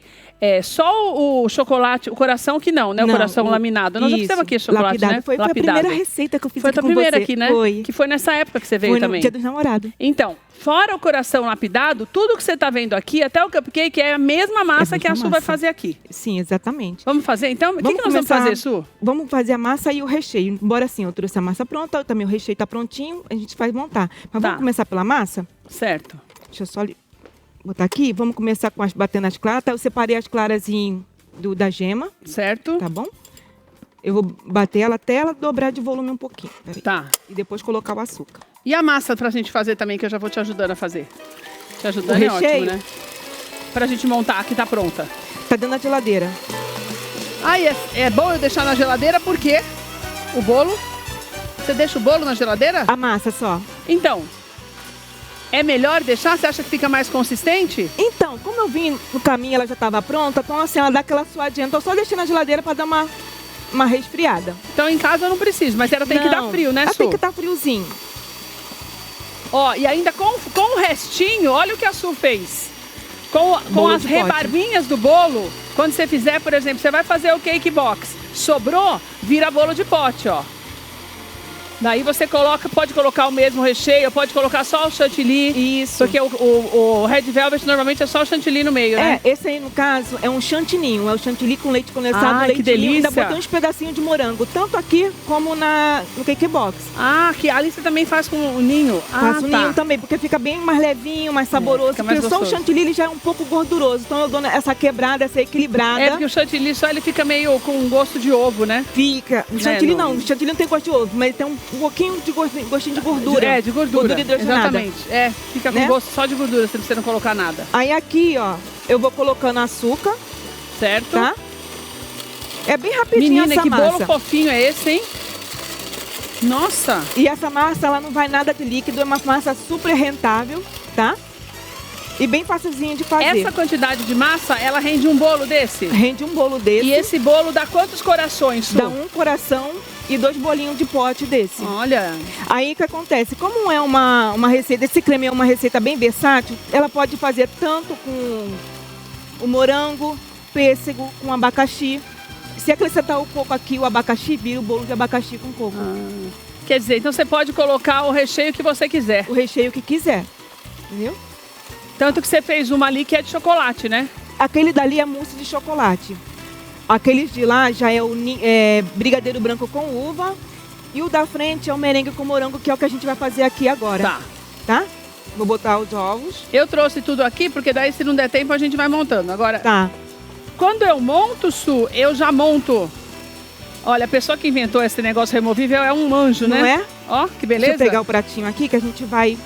só o chocolate, o coração que não, né? O coração laminado. Nós já fizemos aqui chocolate, lapidado. Né? Foi a primeira receita que eu fiz foi aqui com você. Foi a primeira você. Aqui, né? Foi. Que foi nessa época que você veio também. Dia dos Namorados. Então, fora o coração lapidado, tudo que você está vendo aqui, até o cupcake, é a mesma massa que a Su vai fazer aqui. Sim, exatamente. Vamos fazer? Então, o que nós vamos fazer, Su? Vamos fazer a massa e o recheio. Embora assim, eu trouxe a massa pronta, também o recheio está prontinho, a gente vai montar. Mas vamos começar pela massa? Certo. Deixa eu só botar aqui. Vamos começar batendo as claras. Eu separei as claras da gema. Certo. Tá bom? Eu vou bater ela até ela dobrar de volume um pouquinho. Peraí. Tá. E depois colocar o açúcar. E a massa pra gente fazer também, que eu já vou te ajudando a fazer. Te ajudando O é ótimo, recheio? né? Pra gente montar, aqui tá pronta. Tá dentro da geladeira. Aí é bom eu deixar na geladeira, porque o bolo... Você deixa o bolo na geladeira? A massa só. Então, é melhor deixar? Você acha que fica mais consistente? Então, como eu vim no caminho, ela já estava pronta, então assim, ela dá aquela suadinha. Então, só deixei na geladeira para dar uma resfriada. Então, em casa eu não preciso, mas ela tem que dar frio, né, ela Su? tem que estar friozinho. Ó, e ainda com o restinho, olha o que a Su fez. Com as rebarbinhas do bolo, quando você fizer, por exemplo, você vai fazer o cake box. Sobrou, vira bolo de pote, ó. Daí você pode colocar o mesmo recheio, pode colocar só o chantilly. Isso. Porque o Red Velvet normalmente é só o chantilly no meio, né? Esse aí, no caso, é um chantininho. É o chantilly com leite condensado, Ai, leite que delícia. Ainda botei uns pedacinhos de morango, tanto aqui como no cake box. Ah, que ali você também faz com o ninho. Faço o ninho também, porque fica bem mais levinho, mais saboroso. fica mais porque só o gostoso. chantilly ele já é um pouco gorduroso. Então eu dou essa quebrada, essa equilibrada. É porque o chantilly só ele fica meio com gosto de ovo, né? Fica. O chantilly não, o chantilly não tem gosto de ovo, mas ele tem um pouquinho de gostinho de gordura. É, de gordura. Gordura hidrogenada. Exatamente. Fica com gosto só de gordura, se você não colocar nada. Aí aqui, ó, eu vou colocando açúcar, Certo? tá? É bem rapidinho Menina, essa que massa. bolo fofinho é esse, hein? Nossa! E essa massa, ela não vai nada de líquido, é uma massa super rentável, tá? E bem facilzinho de fazer. Essa quantidade de massa, ela rende um bolo desse? Rende um bolo desse. E esse bolo dá quantos corações, Su? Dá um coração e 2 bolinhos de pote desse. Olha! Aí o que acontece? Como é uma receita, esse creme é uma receita bem versátil, ela pode fazer tanto com o morango, pêssego, com abacaxi. Se acrescentar o coco aqui, o abacaxi, vira o bolo de abacaxi com coco. Quer dizer, então você pode colocar o recheio que você quiser. O recheio que quiser, entendeu? Tanto que você fez uma ali que é de chocolate, né? Aquele dali é mousse de chocolate. Aqueles de lá já é o brigadeiro branco com uva. E o da frente é o merengue com morango, que é o que a gente vai fazer aqui agora. Tá? Vou botar os ovos. Eu trouxe tudo aqui, porque daí se não der tempo a gente vai montando. Agora, Tá. quando eu monto, Su, eu já monto. Olha, a pessoa que inventou esse negócio removível é um anjo, né? Não é? Ó, que beleza. Deixa eu pegar o pratinho aqui que a gente vai...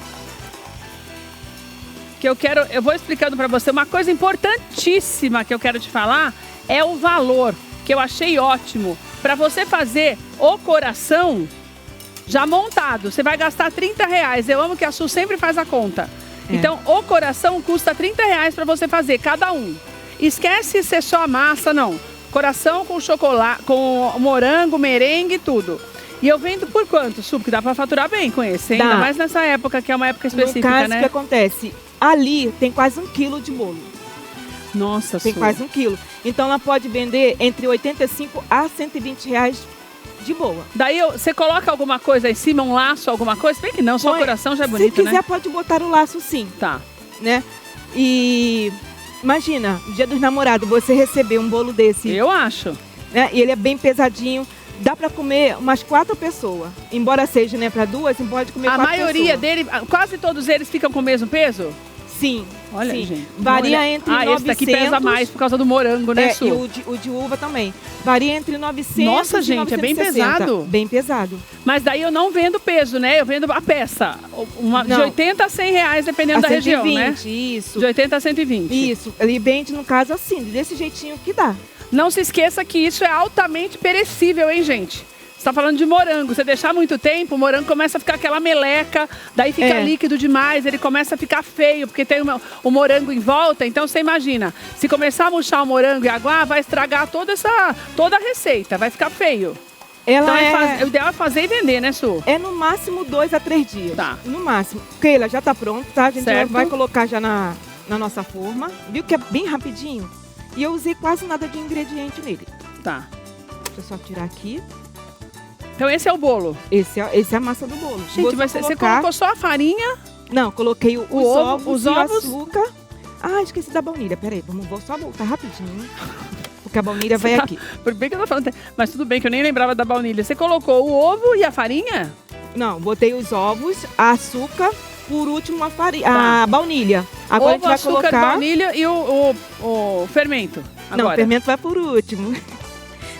Eu vou explicando pra você uma coisa importantíssima que eu quero te falar, é o valor, que eu achei ótimo. Pra você fazer o coração já montado, você vai gastar R$30. Eu amo que a Su sempre faz a conta. Então, o coração custa R$30 pra você fazer, cada um. Esquece ser só a massa, não. Coração com chocolate, com morango, merengue e tudo. E eu vendo por quanto, Su? Porque dá pra faturar bem com esse, hein? Dá. Ainda mais nessa época, que é uma época específica, No caso, né? o que acontece? Ali tem quase 1 quilo de bolo. Nossa, Tem Su. quase 1 quilo. Então ela pode vender entre R$85 a R$120 de boa. Daí você coloca alguma coisa em cima, um laço, alguma coisa? Bem que não, só o coração já é bonito, Se quiser, né? pode botar o laço sim, Tá. né? E imagina, no Dia dos Namorados, você receber um bolo desse, Eu acho. né? E ele é bem pesadinho. Dá pra comer umas 4 pessoas. Embora seja, né, pra 2, você pode comer A 4 maioria pessoas. dele, quase todos eles ficam com o mesmo peso? Sim. Olha, sim. gente. Varia Olha. entre 900... esse daqui pesa mais por causa do morango, né, Su? E o de uva também. Varia entre 900 Nossa, e gente, é bem 960. pesado. Bem pesado. Mas daí eu não vendo peso, né? Eu vendo a peça. De Não. 80 a 100 reais, dependendo da região, né? Isso. De 80 a 120. Isso. Ele vende, no caso, assim, desse jeitinho que dá. Não se esqueça que isso é altamente perecível, hein, gente? Você tá falando de morango. Você deixar muito tempo, o morango começa a ficar aquela meleca, daí fica líquido demais, ele começa a ficar feio, porque tem o morango em volta. Então você imagina, se começar a murchar o morango e aguar, vai estragar toda a receita, vai ficar feio. Então o ideal é fazer e vender, né, Su? É no máximo 2 a 3 dias. Tá. No máximo. Keila, já tá pronto, tá? A gente Certo. vai colocar já na nossa forma. Viu que é bem rapidinho? E eu usei quase nada de ingrediente nele. Tá. Deixa eu só tirar aqui. Então esse é o bolo. Esse é a massa do bolo. Gente, Vou mas só você colocar- colocou só a farinha? Não, coloquei os ovo, ovos os e o ovos. açúcar. Ah, esqueci da baunilha. Peraí, vou só voltar rapidinho. Porque a baunilha vai Você tá- aqui. Por bem que eu tô falando, mas tudo bem que eu nem lembrava da baunilha. Você colocou o ovo e a farinha? Não, botei os ovos, açúcar, por último a farinha, Tá. a baunilha. Agora a Ovo, gente vai açúcar, colocar... baunilha e o fermento. Não, o Agora. fermento vai por último.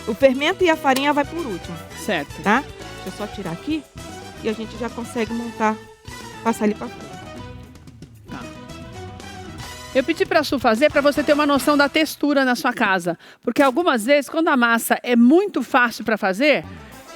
O fermento e a farinha vai por último, Certo. tá? Deixa eu só tirar aqui e a gente já consegue montar, passar ele para fora. Eu pedi para a Su fazer para você ter uma noção da textura na sua casa. Porque algumas vezes, quando a massa é muito fácil para fazer,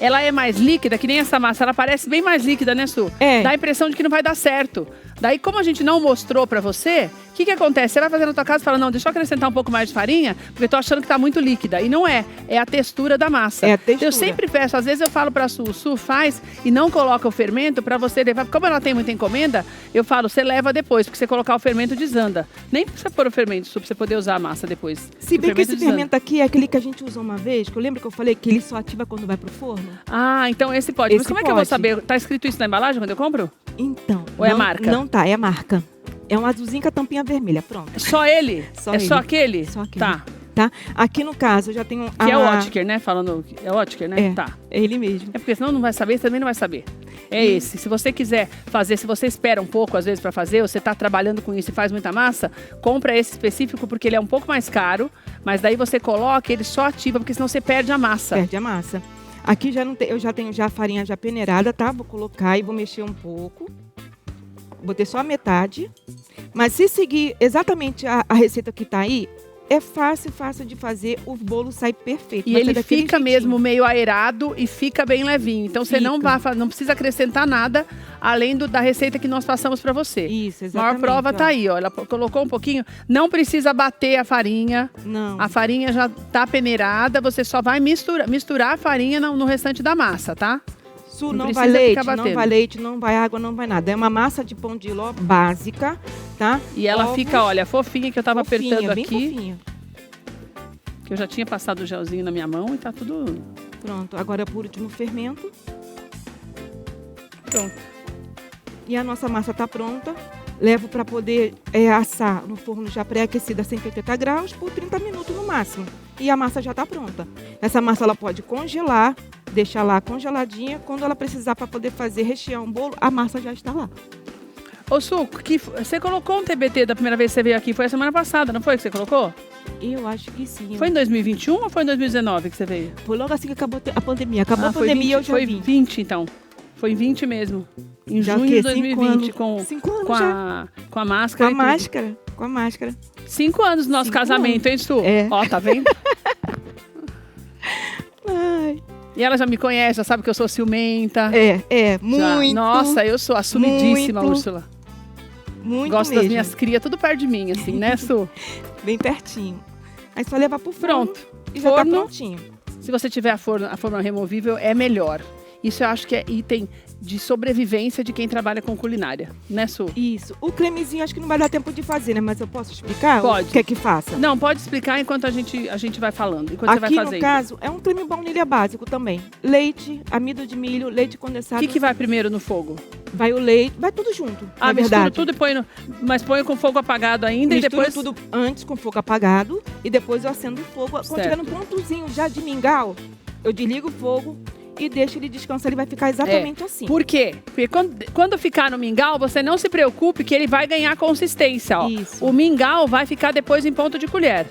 ela é mais líquida, que nem essa massa, ela parece bem mais líquida, né, Su? É. Dá a impressão de que não vai dar certo. Daí, como a gente não mostrou para você, o que acontece? Você vai fazer na tua casa e fala, não, deixa eu acrescentar um pouco mais de farinha, porque eu tô achando que tá muito líquida. E não é, é a textura da massa. É a textura. Eu sempre peço, às vezes eu falo pra Su, faz e não coloca o fermento pra você levar. Como ela tem muita encomenda, eu falo, você leva depois, porque você colocar o fermento desanda. Nem precisa pôr o fermento, Su, pra você poder usar a massa depois. Se bem que esse desanda. fermento aqui é aquele que a gente usou uma vez, que eu lembro que eu falei que ele só ativa quando vai pro forno. Ah, então esse pode. Mas Esse como é que eu vou pode. saber? Tá escrito isso na embalagem quando eu compro? Então. Ou é a não- marca? Não tá, é a marca. É um azulzinho com a tampinha vermelha, pronto. É só ele? Só é ele. só aquele? Só aquele. Tá. Tá? Aqui no caso, eu já tenho... Que é o Otker, né? Falando. É o Otker, né? É, Tá. é ele mesmo. É porque senão não vai saber, você também não vai saber. É esse. Se você quiser fazer, se você espera um pouco, às vezes, para fazer, ou você está trabalhando com isso e faz muita massa, compra esse específico porque ele é um pouco mais caro, mas daí você coloca, ele só ativa, porque senão você perde a massa. Perde a massa. Aqui já não tem, eu já tenho já a farinha já peneirada, tá? Vou colocar e vou mexer um pouco. Botei só a metade. Mas se seguir exatamente a receita que tá aí, é fácil de fazer, o bolo sai perfeito. E vai ele sair daquele fica jeitinho. mesmo meio aerado e fica bem levinho. Então você não, não precisa acrescentar nada além da receita que nós passamos para você. Isso, A exatamente. maior prova tá ó. aí, ó. Ela colocou um pouquinho. Não precisa bater a farinha. Não. A farinha já tá peneirada. Você só vai misturar a farinha no restante da massa, tá? Su, Não não precisa vai leite, ficar não batendo. vai leite, não vai água, não vai nada. É uma massa de pão de ló básica, tá? E ela Ovos, fica, olha, fofinha, que eu tava fofinha, apertando bem aqui. fofinha. Que eu já tinha passado o gelzinho na minha mão e tá tudo Pronto, agora por último o fermento. pronto. E a nossa massa tá pronta. Levo para poder assar no forno já pré-aquecido a 180 graus por 30 minutos no máximo. E a massa já tá pronta. Essa massa ela pode congelar, deixar lá congeladinha. Quando ela precisar para poder fazer, rechear um bolo, a massa já está lá. Ô, Su, você colocou um TBT da primeira vez que você veio aqui? Foi a semana passada, não foi que você colocou? Eu acho que sim. Foi em 2021 ou foi em 2019 que você veio? Foi logo assim que acabou a pandemia. Acabou a foi pandemia, 20, eu já foi vim. 20, então. Foi em 20 mesmo. Em Já junho o quê? de 2020, 5 anos com já. a Com máscara. a e tudo. máscara. Com a máscara. 5 anos do nosso 5 casamento, hein, Su? É. Ó, tá vendo? Ai. E ela já me conhece, já sabe que eu sou ciumenta. É, Já. muito. Nossa, eu sou assumidíssima, muito. Úrsula. Muito Gosto mesmo. das minhas crias tudo perto de mim, assim, né, Su? Bem pertinho. Aí só levar pro forno. Pronto. E já tá Forno. prontinho. Se você tiver a forma removível, é melhor. Isso eu acho que é item de sobrevivência de quem trabalha com culinária, né, Su? Isso. O cremezinho acho que não vai dar tempo de fazer, né? Mas eu posso explicar? Pode. O que é que faça? Não, pode explicar enquanto a gente vai falando, enquanto você vai Aqui, fazendo. no caso, é um creme baunilha básico também. Leite, amido de milho, leite O condensado. que vai primeiro no fogo? Vai o leite, vai tudo junto, na Mistura verdade. tudo e põe mas põe com fogo apagado ainda Misturo e depois... tudo antes com fogo apagado e depois eu acendo o fogo. Quando Certo. tiver no pontozinho já de mingau, eu desligo o fogo e deixo ele descansar. Ele vai ficar exatamente assim. Por quê? Porque quando ficar no mingau, você não se preocupe que ele vai ganhar consistência, ó. Isso. O mingau vai ficar depois em ponto de colher,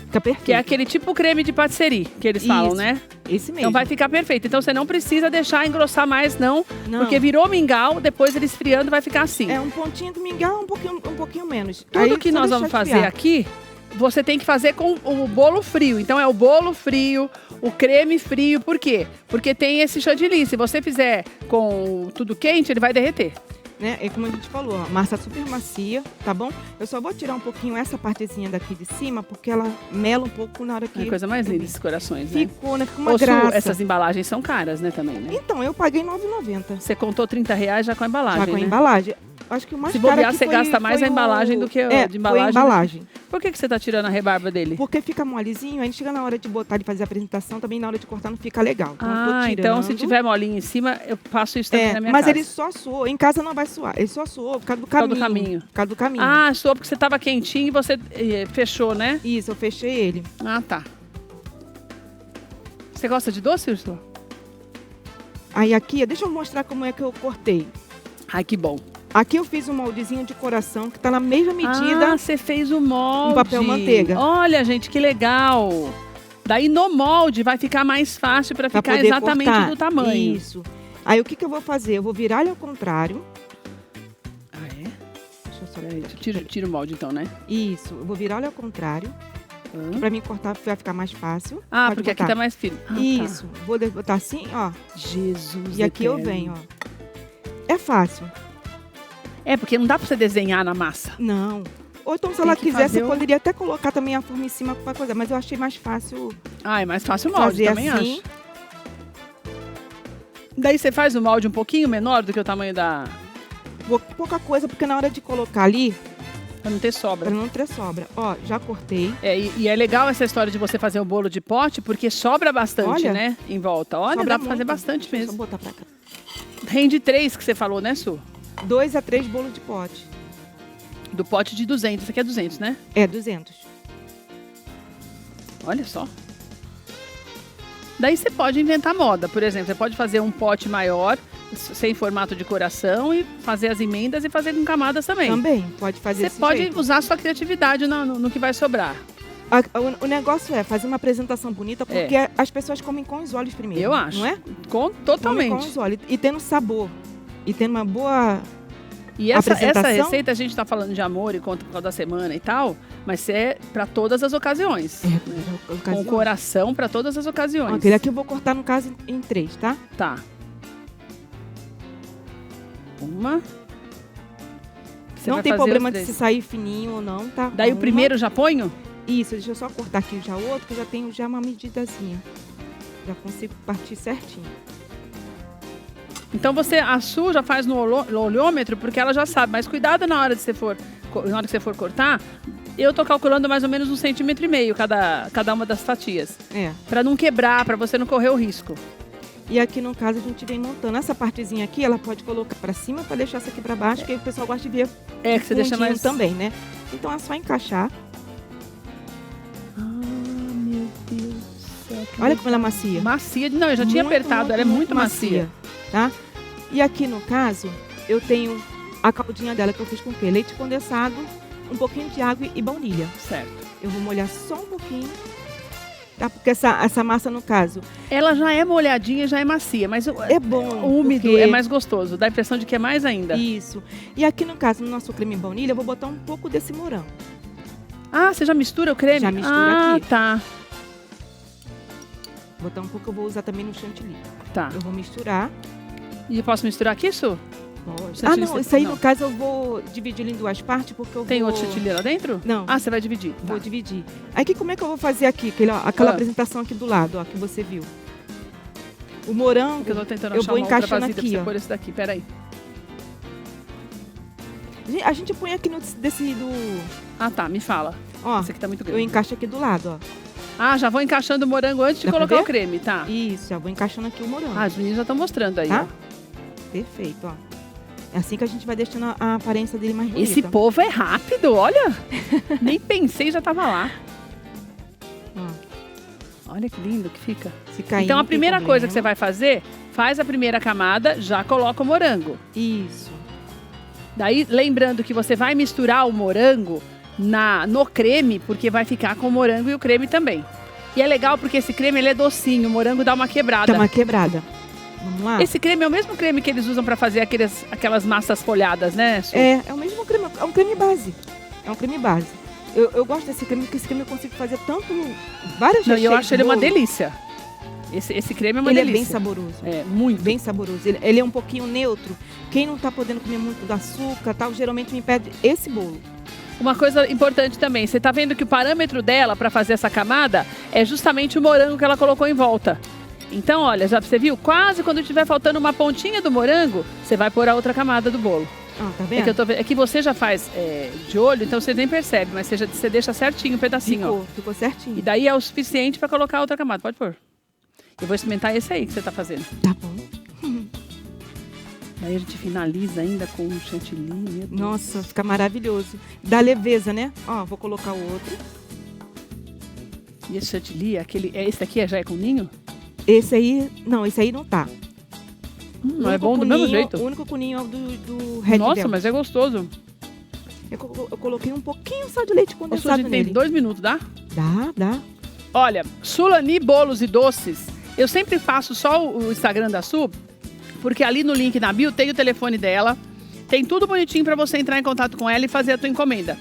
Fica perfeito. que é aquele tipo creme de patisserie que eles falam, Isso. né? Esse mesmo. Então vai ficar perfeito. Então você não precisa deixar engrossar mais, não. Não. Porque virou mingau, depois ele esfriando vai ficar assim. É um pontinho do mingau, um pouquinho menos. Tudo Aí, que só nós deixar vamos fazer esfriar. aqui, você tem que fazer com o bolo frio. Então é o bolo frio, o creme frio. Por quê? Porque tem esse chantilly. Se você fizer com tudo quente, ele vai derreter. Né? É como a gente falou, ó, massa super macia, tá bom? Eu só vou tirar um pouquinho essa partezinha daqui de cima, porque ela mela um pouco na hora que... É a coisa mais linda esses corações, né? Ficou, né? Ficou uma Ô, Su, graça. essas embalagens são caras, né, também, né? Então, eu paguei R$ 9,90. Você contou R$30 já com a embalagem, Já com a né? embalagem. Acho que o mais Se caro bobear, aqui você foi- gasta mais foi a embalagem do que é, de embalagem. Foi a embalagem. Por que você tá tirando a rebarba dele? Porque fica molezinho, aí chega na hora de botar e fazer a apresentação, também na hora de cortar não fica legal. Então, eu tô Ah, tirando. então se tiver molinho em cima, eu passo isso também na minha mas casa. ele só suou. Em casa não vai suar. Ele só suou por causa do causa caminho. do caminho. Por causa do caminho. Ah, só porque você tava quentinho e você fechou, né? Isso, eu fechei ele. Ah, tá. Você gosta de doce, Úrsula? Aí aqui, deixa eu mostrar como é que eu cortei. Ai, que bom. Aqui eu fiz um moldezinho de coração que tá na mesma medida. Ah, você fez o molde. Um papel manteiga. Olha, gente, que legal. Daí no molde vai ficar mais fácil para ficar poder exatamente cortar. do tamanho. Isso. Aí o que eu vou fazer? Eu vou virar ele ao contrário. Ah, é? Deixa eu só Peraí, pegar aqui. tira o molde então, né? Isso. Eu vou virar ele ao contrário. Pra mim cortar vai ficar mais fácil. Ah, Pode porque botar. aqui tá mais firme. Ah, Isso. Vou botar assim, ó. Tá. Jesus. E aqui eu eterno. venho, ó. É fácil. É, porque não dá pra você desenhar na massa. Não. Ou então, se Tem ela que quisesse, fazer eu poderia até colocar também a forma em cima com a coisa. Mas eu achei mais fácil Ah, é mais fácil o molde, fazer também assim. acho. Daí você faz o molde um pouquinho menor do que o tamanho da... Pouca coisa, porque na hora de colocar ali, Pra não ter sobra. pra não ter sobra. Ó, já cortei. É, e é legal essa história de você fazer o bolo de pote, porque sobra bastante, Olha. né? Em volta. Olha, Sobra dá pra fazer muito. bastante Deixa eu mesmo. botar pra cá. Rende 3 que você falou, né, Su? 2 a 3 bolos de pote. Do pote de 200. Esse aqui é 200, né? É, 200. Olha só. Daí você pode inventar moda. Por exemplo, você pode fazer um pote maior, sem formato de coração, e fazer as emendas e fazer com camadas também. Também, pode fazer Você desse pode jeito. usar a sua criatividade no que vai sobrar. O negócio é fazer uma apresentação bonita, porque as pessoas comem com os olhos primeiro. Eu acho. Não é? Com, Comem totalmente. com os olhos. E tendo sabor. E tendo uma boa... E essa apresentação? receita, a gente está falando de amor e conta por causa da semana e tal, mas é para todas as ocasiões. Com o coração para todas as ocasiões. Aquele aqui eu vou cortar, no caso, em 3, tá? Tá. Uma. Você Não vai tem fazer problema os de três. se sair fininho ou não, tá? Daí o Uma. primeiro já ponho? Isso, deixa eu só cortar aqui já o outro, que eu já tenho já uma medidazinha. Já consigo partir certinho. Então a Su já faz no olhômetro, porque ela já sabe. Mas cuidado na hora que você for cortar. Eu tô calculando mais ou menos 1,5 centímetro cada uma das fatias. É. Pra não quebrar, pra você não correr o risco. E aqui, no caso, a gente vem montando. Essa partezinha aqui, ela pode colocar pra cima pra deixar essa aqui pra baixo, que aí o pessoal gosta de ver É, que você deixa fundinho mais... também, né? Então é só encaixar. Ah, meu Deus do céu. Olha como ela é macia. Macia. Não, eu já tinha apertado. Ela é muito macia. Tá? E aqui, no caso, eu tenho a caldinha dela, que eu fiz com o quê? Leite condensado, um pouquinho de água e baunilha. Certo. Eu vou molhar só um pouquinho, tá? Porque essa massa, no caso, Ela já é molhadinha, já é macia, mas é bom. úmido porque- é mais gostoso. Dá a impressão de que é mais ainda. Isso. E aqui, no caso, no nosso creme baunilha, eu vou botar um pouco desse morango. Ah, você já mistura o creme? Já mistura aqui. Tá. Botar um pouco, eu vou usar também no chantilly. Tá. Eu vou misturar. E eu posso misturar aqui, Su? Pode. Chantilly Não, você- isso aí, não. no caso, eu vou dividir ele em 2 partes, porque eu Tem vou... outro chantilly lá dentro? Não. Ah, você vai dividir. Vou Tá. dividir. Aí, como é que eu vou fazer aqui? Aquela Ah. apresentação aqui do lado, ó, que você viu. O morango, Porque eu tô tentando eu achar vou uma outra encaixando vasilha pra aqui, você ó. pôr esse daqui. Peraí. A gente põe aqui desse do... Ah, tá. Me fala. Ó, Esse aqui tá muito eu grande. encaixo aqui do lado, ó. Ah, já vou encaixando o morango antes de Dá pra colocar ver? o creme, tá? Isso, já vou encaixando aqui o morango. Ah, os meninos já estão mostrando aí, Tá? ó. Perfeito, ó. É assim que a gente vai deixando a aparência dele mais bonita. Esse povo é rápido, olha. Nem pensei, já tava lá. Ó, Olha que lindo que fica. se cair, Então a não tem primeira coisa que você problema. vai fazer, faz a primeira camada, já coloca o morango. Isso. Daí, lembrando que você vai misturar o morango no creme, porque vai ficar com o morango e o creme também. E é legal porque esse creme ele é docinho, o morango dá uma quebrada. Dá uma quebrada. Vamos lá? Esse creme é o mesmo creme que eles usam para fazer aquelas massas folhadas, né, Su? É o mesmo creme, é um creme base. É um creme base. Eu gosto desse creme, porque esse creme eu consigo fazer vários Não, e eu recheios acho de ele uma bolo. delícia. Esse creme é uma Ele delícia. é bem saboroso. É, muito. Bem saboroso. Ele é um pouquinho neutro. Quem não tá podendo comer muito do açúcar, tal, geralmente me pede esse bolo. Uma coisa importante também, você tá vendo que o parâmetro dela para fazer essa camada é justamente o morango que ela colocou em volta. Então, olha, já você viu? Quase quando tiver faltando uma pontinha do morango, você vai pôr a outra camada do bolo. Ah, tá É vendo? que, é que você já faz de olho, então você nem percebe, mas você deixa certinho o pedacinho, ó. Ficou certinho. E daí é o suficiente para colocar a outra camada. Pode pôr. Eu vou experimentar esse aí que você tá fazendo. Tá bom. Daí a gente finaliza ainda com um chantilly. Meu Deus. Nossa, fica maravilhoso. Dá leveza, né? Ó, vou colocar o outro. E esse chantilly, esse daqui já é com ninho? Esse aí, não, esse aí não tá. Não é bom do mesmo jeito. O único coninho é o do Red Nossa, Velvet. mas é gostoso. Eu coloquei um pouquinho só de leite Ô, condensado Suzy, tem nele. 2 minutos, dá? Dá. Olha, Sulani Bolos e Doces, eu sempre faço só o Instagram da Su, porque ali no link na bio tem o telefone dela, tem tudo bonitinho para você entrar em contato com ela e fazer a tua encomenda.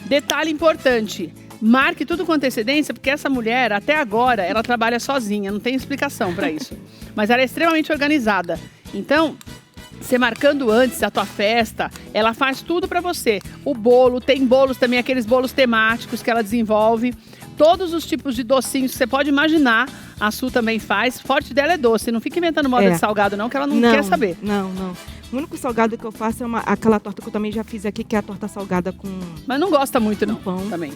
Detalhe importante, marque tudo com antecedência, porque essa mulher, até agora, ela trabalha sozinha, não tem explicação para isso. Mas ela é extremamente organizada. Então, você marcando antes a tua festa, ela faz tudo para você. O bolo, tem bolos também, aqueles bolos temáticos que ela desenvolve. Todos os tipos de docinhos que você pode imaginar, a Su também faz. O forte dela é doce, não fica inventando moda de salgado não, que ela não quer saber. Não. O único salgado que eu faço é aquela torta que eu também já fiz aqui, que é a torta salgada com... Mas não gosta muito, não, pão também.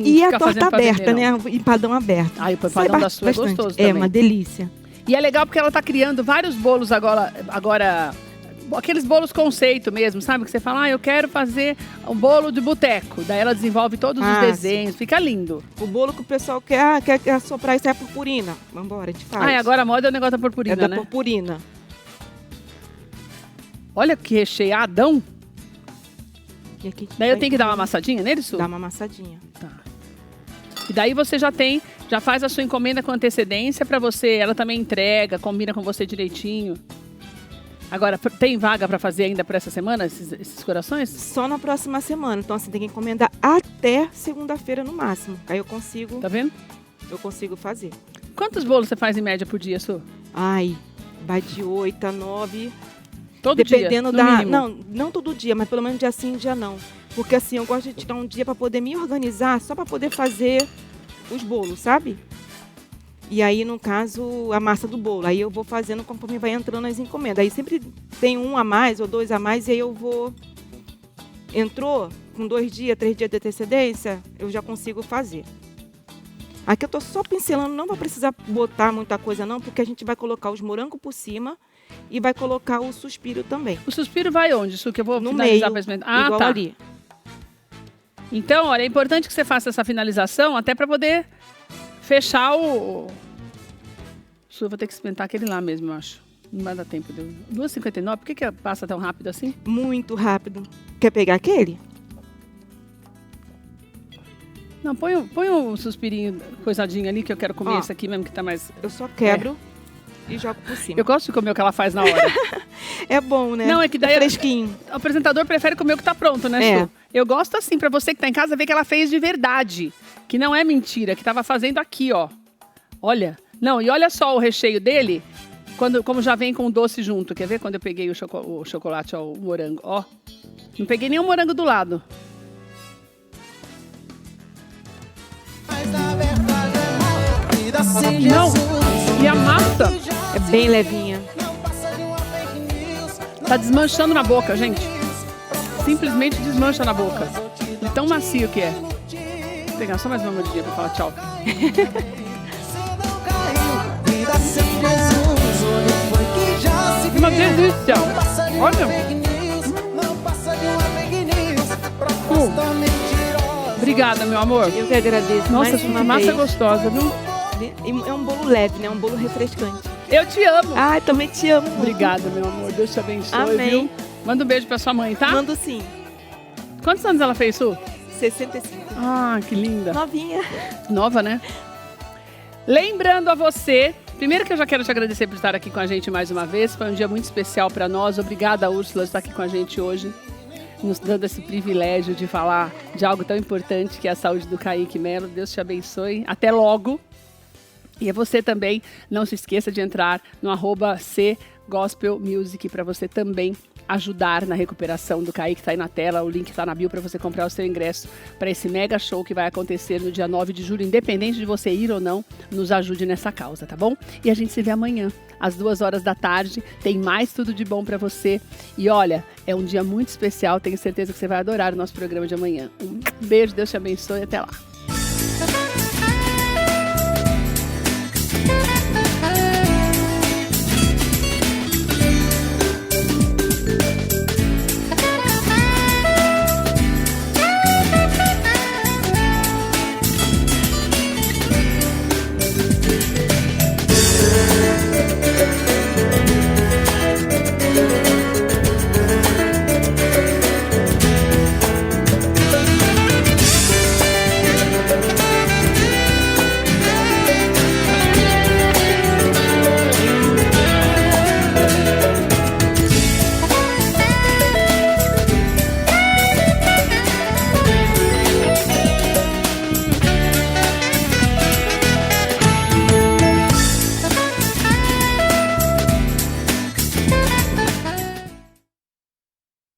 E a torta aberta, né? O empadão aberto. Ah, e o empadão da Su é gostoso também. É uma delícia. E é legal porque ela tá criando vários bolos agora aqueles bolos conceito mesmo, sabe? Que você fala, eu quero fazer um bolo de boteco. Daí ela desenvolve todos os desenhos, sim. Fica lindo. O bolo que o pessoal quer assoprar, isso é a purpurina. Vambora, a gente faz. E agora a moda é o negócio da purpurina, né? É da purpurina. Olha que recheadão. E aqui daí eu tenho que dar uma amassadinha nele, Su? Dá uma amassadinha. Tá. E daí você já faz a sua encomenda com antecedência pra você, ela também entrega, combina com você direitinho. Agora, tem vaga para fazer ainda para essa semana, esses corações? Só na próxima semana. Então, assim, tem que encomendar até segunda-feira no máximo. Aí eu consigo... Tá vendo? Eu consigo fazer. Quantos bolos você faz em média por dia, Su? Vai de 8 a 9. Todo dependendo dia, no mínimo. Não todo dia, mas pelo menos dia sim, dia não. Porque, assim, eu gosto de tirar um dia para poder me organizar, só para poder fazer os bolos, sabe? E aí, no caso, a massa do bolo. Aí eu vou fazendo conforme vai entrando as encomendas. Aí sempre tem 1 a mais ou 2 a mais e aí eu vou... Entrou com 2 dias, 3 dias de antecedência, eu já consigo fazer. Aqui eu tô só pincelando, não vai precisar botar muita coisa não, porque a gente vai colocar os morangos por cima e vai colocar o suspiro também. O suspiro vai onde, Su? Que eu vou no finalizar meio, igual tá. Ali. Então, olha, é importante que você faça essa finalização até para poder... fechar o... Eu vou ter que experimentar aquele lá mesmo, eu acho. Não vai dar tempo. 2,59. Por que passa tão rápido assim? Muito rápido. Quer pegar aquele? Não, põe um suspirinho coisadinho ali, que eu quero comer esse aqui mesmo, que tá mais... Eu só quebro e jogo por cima. Eu gosto de comer o que ela faz na hora. É bom, né? Não, é que daí... fresquinho. O apresentador prefere comer o que tá pronto, né, Su? Eu gosto assim, pra você que tá em casa, ver que ela fez de verdade. Que não é mentira, que tava fazendo aqui, ó. Olha. Não, e olha só o recheio dele, como já vem com o doce junto. Quer ver quando eu peguei o chocolate, ó, o morango? Ó, não peguei nem o morango do lado. Não, e a massa é bem levinha. Tá desmanchando na boca, gente. Simplesmente desmancha na boca. De tão macio que é. Vou pegar só mais uma mordidinha pra falar tchau. Uma delícia. Olha. Obrigada, meu amor. Eu que agradeço. Nossa, que massa gostosa, viu? É um bolo leve, né? Um bolo refrescante. Eu te amo. Também te amo. Obrigada, meu amor. Deus te abençoe, Amém. Viu? Manda um beijo pra sua mãe, tá? Mando sim. Quantos anos ela fez, Su? 65. Que linda. Novinha. Nova, né? Lembrando a você, primeiro que eu já quero te agradecer por estar aqui com a gente mais uma vez. Foi um dia muito especial para nós. Obrigada, Úrsula, por estar aqui com a gente hoje, nos dando esse privilégio de falar de algo tão importante que é a saúde do Kaique Melo. Deus te abençoe. Até logo. E você também, não se esqueça de entrar no @cgospelmusic para você também ajudar na recuperação do Kaique, tá aí na tela, o link tá na bio para você comprar o seu ingresso para esse mega show que vai acontecer no dia 9 de julho, independente de você ir ou não, nos ajude nessa causa, tá bom? E a gente se vê amanhã, às 2h da tarde, tem mais tudo de bom para você. E olha, é um dia muito especial, tenho certeza que você vai adorar o nosso programa de amanhã. Um beijo, Deus te abençoe e até lá.